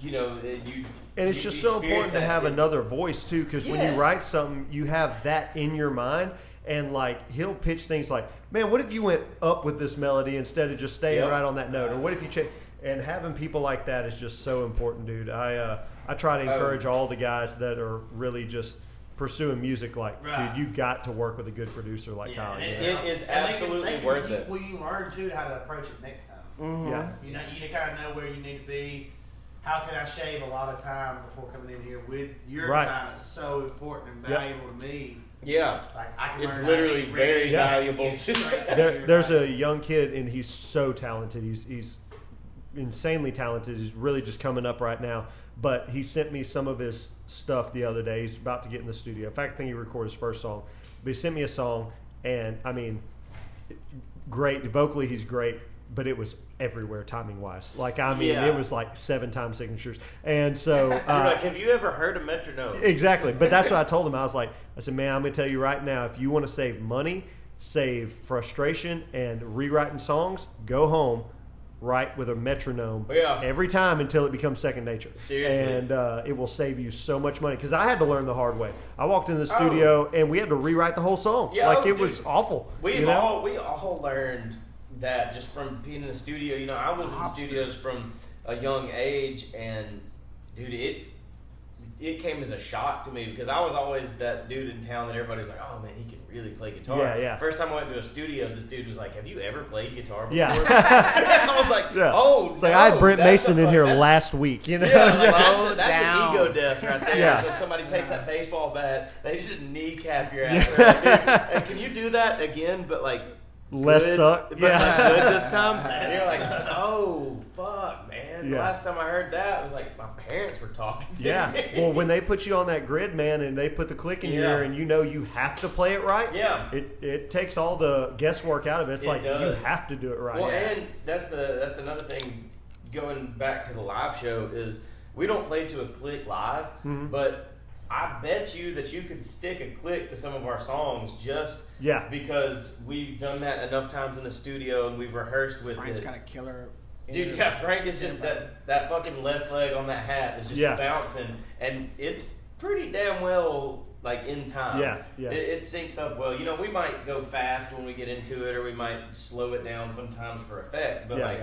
you know you. And it's you just so experience important to that have in- another voice too, because when you Yes. write something, you have that in your mind, and like he'll pitch things like, "Man, what if you went up with this melody instead of just staying Yep. right on that note?" Or what if you change? And having people like that is just so important, dude. I try to encourage all the guys that are really just pursuing music. Like, Right. dude, you got to work with a good producer like Kyle. and you know? It is and they can- absolutely they can- worth it. Well, you learn too how to approach it next time. Yeah. You know, you kind of know where you need to be. How can I shave a lot of time before coming in here with your Right. time? It's so important and Yep. valuable to me. Yeah. Like I can It's learn how to literally get very ready, valuable. get straight out There, here. there's a young kid, and he's so talented. He's insanely talented. He's really just coming up right now. But he sent me some of his stuff the other day. He's about to get in the studio. In fact, I think he recorded his first song. But he sent me a song, and I mean, great. Vocally, he's great, but it was everywhere timing wise. Like, I mean, Yeah. it was like 7 time signatures. And so, You're like, have you ever heard a metronome? exactly. But that's what I told him. I was like, I said, man, I'm going to tell you right now, if you want to save money, save frustration, and rewriting songs, go home, write with a metronome Yeah. every time until it becomes second nature. Seriously. And it will save you so much money. Because I had to learn the hard way. I walked in the studio, and we had to rewrite the whole song. Yeah, like, oh, it was dude. awful. We you know? all learned that just from being in the studio. You know, I was in studios from a young age, and dude, it came as a shock to me because I was always that dude in town that everybody was like, oh man, he can really play guitar. Yeah, yeah. First time I went to a studio, this dude was like, have you ever played guitar before? Yeah. I was like, Yeah. oh, It's like I had no, Brent that's Mason a in fuck- here that's- last week, you know? Yeah, like, Slow that's an down. ego death right there. Yeah. When somebody takes that baseball bat, they just kneecap your ass. They're like, dude, hey, can you do that again? But like Less good, suck. but Yeah. like good this time. And you're like, oh fuck, man. The Yeah. last time I heard that was like my parents were talking to Yeah. me. Well, when they put you on that grid, man, and they put the click in your Yeah. ear, and you know you have to play it right. Yeah. It takes all the guesswork out of it. It's It like does. you have to do it right. Well, and that's another thing. Going back to the live show is we don't play to a click live, Mhm. but I bet you that you could stick a click to some of our songs just Yeah. because we've done that enough times in the studio and we've rehearsed with Frank's it. got a killer. Dude, yeah, Frank is just that fucking left leg on that hat is just Yeah. bouncing, and it's pretty damn well like in time. Yeah, yeah. It syncs up well. You know, we might go fast when we get into it, or we might slow it down sometimes for effect. But Yeah. like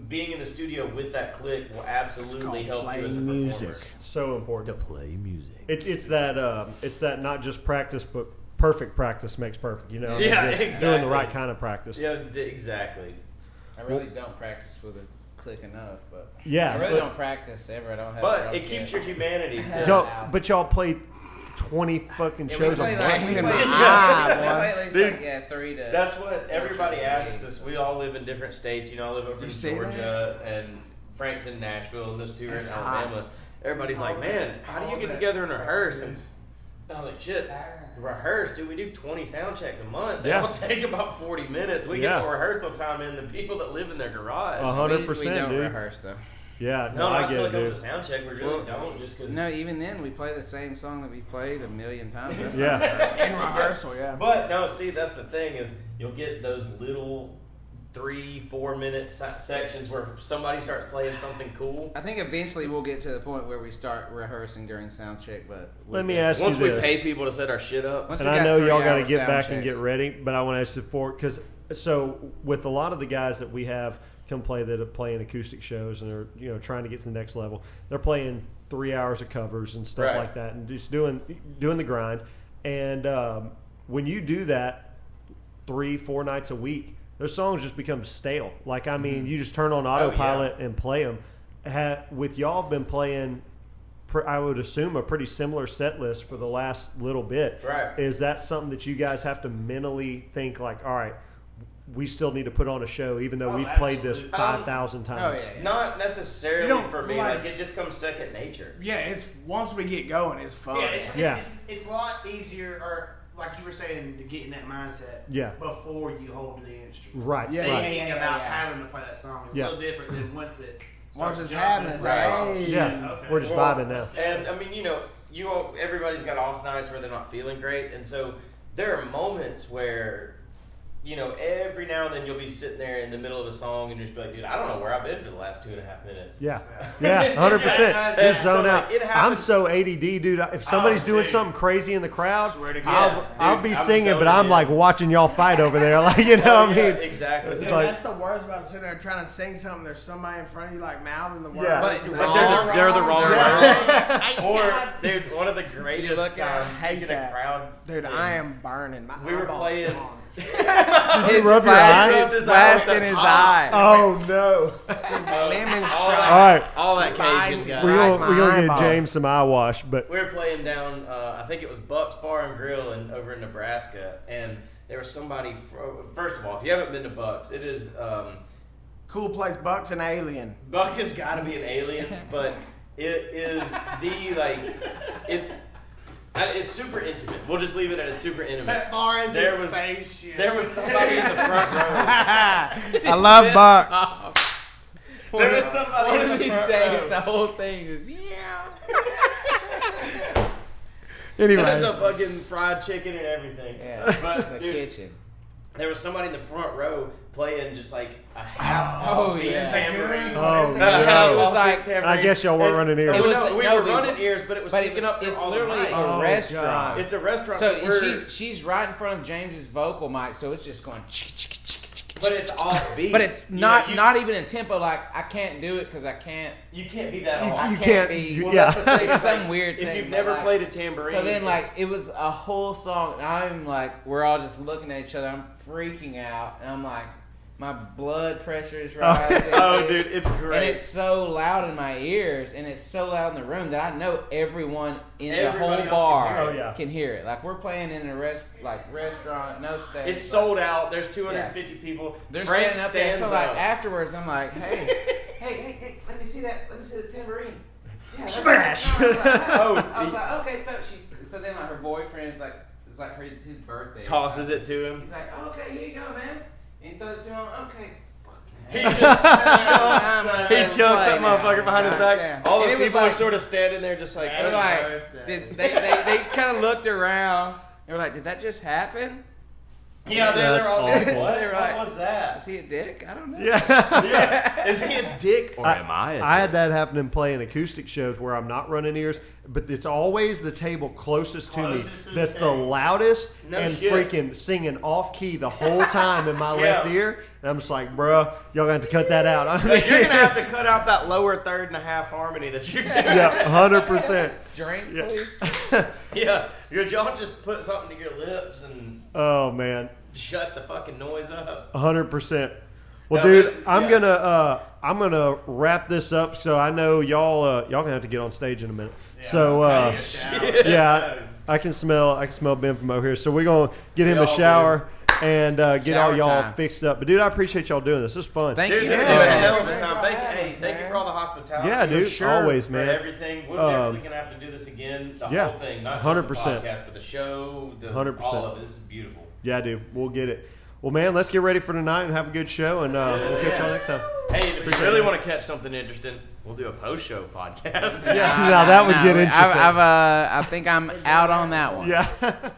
being in the studio with that click will absolutely help you as a playing performer. music. So important. To play music. It's that not just practice, but perfect practice makes perfect. You know, Yeah, just doing exactly. the right kind of practice. Yeah, exactly. I really don't practice with a click enough, but Yeah, I really but- don't practice ever. I don't have. a But drum it keeps kit. your humanity too. Y'all play 20 fucking Yeah, we shows on play Friday. like, we in play, my we eye, play at least Dude, like, yeah, 3 to. That's what everybody shows a asks week. us. We all live in different states. You know, I live over in see Georgia, and Frank's in Nashville, and those two are in It's Alabama. Everybody's like, man, how do you get together and rehearse? And I was like, shit, rehearse, dude. We do 20 sound checks a month. They Yeah. all take about 40 minutes. We Yeah. get more rehearsal time in the people that live in their garage. 100%, we don't dude. rehearse though. Yeah, No, I not get until it, it comes dude. to sound check. We really don't, just because. No, even then we play the same song that we played a million times. That's Yeah. not rehearsal. In rehearsal, yeah. But no, see, that's the thing is you'll get those little 3-4 minute sections where somebody starts playing something cool. I think eventually we'll get to the point where we start rehearsing during sound check. But Let me ask Once you we this. pay people to set our shit up. Once And we I got know y'all 3 got to hour get sound back and checks. get ready, but I want to ask you for because so with a lot of the guys that we have come play that are playing acoustic shows and are trying to get to the next level, they're playing 3 hours of covers and stuff Right. like that, and just doing the grind. And when you do that 3-4 nights a week, those songs just become stale. Like I mean, you just turn on autopilot and play them. With y'all been playing. I would assume a pretty similar set list for the last little bit. Right. Is that something that you guys have to mentally think like, all right, we still need to put on a show, even though Oh, we've played this absolutely. 5,000 Oh times? yeah. Not necessarily You don't for me. like- Like it just comes second nature. Yeah, it's once we get going, it's fun. Yeah, it's, Yeah. it's a lot easier, or like you were saying, to get in that mindset Yeah. before you hold to the instrument. Right. Yeah, right. Thinking yeah, about yeah. having to play that song is Yeah. a little different than once it Once starts it's jumping, happening, it's it's like, like, oh, hey. shit, Yeah. okay. We're just Well, vibing now. And I mean, everybody's got off nights where they're not feeling great, and so there are moments where, every now and then you'll be sitting there in the middle of a song and just be like, dude, I don't know where I've been for the last 2.5 minutes. Yeah, yeah, 100%. Yeah. Just zone So, out. like, it I'm happens- so ADD, dude. If somebody's Oh, doing dude. something crazy in the crowd, Swear to I'll, God. Yes, I'll dude, be I'm singing, so but I'm in. like watching y'all fight over there. Like, I Yeah, mean? exactly. It's Dude, like- that's the worst about sitting there trying to sing something. There's somebody in front of you like mouthing the words. Yeah. But and they're the wrong Yeah. Or, dude, one of the greatest look at- times, I hate speaking that. of crowd, Dude, I am burning. My We were eyeballs playing. gone. It rub your eye? splashed in his eye. Oh no! Lemon all shot. that, All right. all that Cajun Spicy. guy. We're Right, gonna, my we gonna get eyeball. James some eye wash, but We were playing down, I think it was Buck's Bar and Grill over in Nebraska, and there was somebody. First of all, if you haven't been to Buck's, it is Cool place, Bucks and Alien. Buck has got to be an alien, but it is it's super intimate. We'll just leave it at it's super intimate. That bar is There a was- spaceship. There was somebody in the front row. I love Buck. There was somebody One in of the these front days, row. the whole thing is yeah. anyways, The fucking fried chicken and everything. Yeah, But the dude, kitchen. there was somebody in the front row playing just like a half Oh, beat yeah. tambourine. Oh, A no. half It was beat like- tambourine. I guess y'all weren't And- running ears. It was, It was we no, were we- running ears, but it was But picking up it's all the literally mics. a Oh, restaurant. God. It's a restaurant. So So and she's right in front of James's vocal mic, so it's just going. but it's offbeat. But it's You not know, not even in tempo. Like I can't do it because I can't. You can't be that You- off. I you can't can't- be. you- Well, yeah. that's the thing. It's It's some like, weird if thing, you've but never like- played a tambourine, So then, it's- like, it was a whole song, and I'm like, we're all just looking at each other. I'm freaking out, and I'm like, my blood pressure is rising. oh, dude, it's great. And it's so loud in my ears, and it's so loud in the room that I know everyone in Everybody the whole else can bar hear it. Oh, yeah. can hear it. Like we're playing in a restaurant, no stage. It's sold out. There's 250 people. They're Frank standing up there. So stands like up. afterwards, I'm like, hey, let me see that. Let me see the tambourine. Yeah, Smash! I was like, Oh, I was like, okay. So then like her boyfriend's like, it's like his birthday. tosses it to him. He's like, okay, here you go, man. And he throws it to him. Okay. He just chunks Let's that play now. motherfucker behind his back. Yeah. All And the it was people like- are sort of standing there just like, They were like, birthday. they kind of looked around. They were like, did that just happen? yeah, they're That's all awful. what? They were What like- was Is that? he a dick? I don't know. yeah. Yeah. Is he a dick or am I a dick? I had that happen in playing acoustic shows where I'm not running ears, but it's always the table closest to Closest to me the that's the stage. loudest No and shit. freaking singing off key the whole time in my Yeah. left ear. And I'm just like, bruh, y'all gonna have to cut that out. I mean, Like, you're gonna have to cut out that lower third and a half harmony that you're doing. yeah, 100%. Drink, Yeah. please. Yeah, y'all just put something to your lips and Oh man, shut the fucking noise up. 100%. Well, No, dude, it- I'm yeah. gonna wrap this up. So I know y'all gonna have to get on stage in a minute. Yeah. So I need a shower. yeah, I can smell Ben from over here. So we're gonna get him We a all shower and get all Shower y'all time. fixed up. But dude, I appreciate y'all doing this. This is fun. Thank Dude, you. this so has been a much, hell of a man. time. Thank you for all the hospitality. Yeah, dude, For always, for man. everything. We're definitely gonna have to do this again. The Yeah, whole thing, not 100%. just the podcast, but the show, 100%. all of it. This is beautiful. Yeah, dude, we'll get it. Well, man, let's get ready for tonight and have a good show, and we'll catch y'all next time. Hey, if you Appreciate really it. want to catch something interesting, we'll do a post-show podcast. Yeah, now that would get interesting. I think I'm out on that one. Yeah.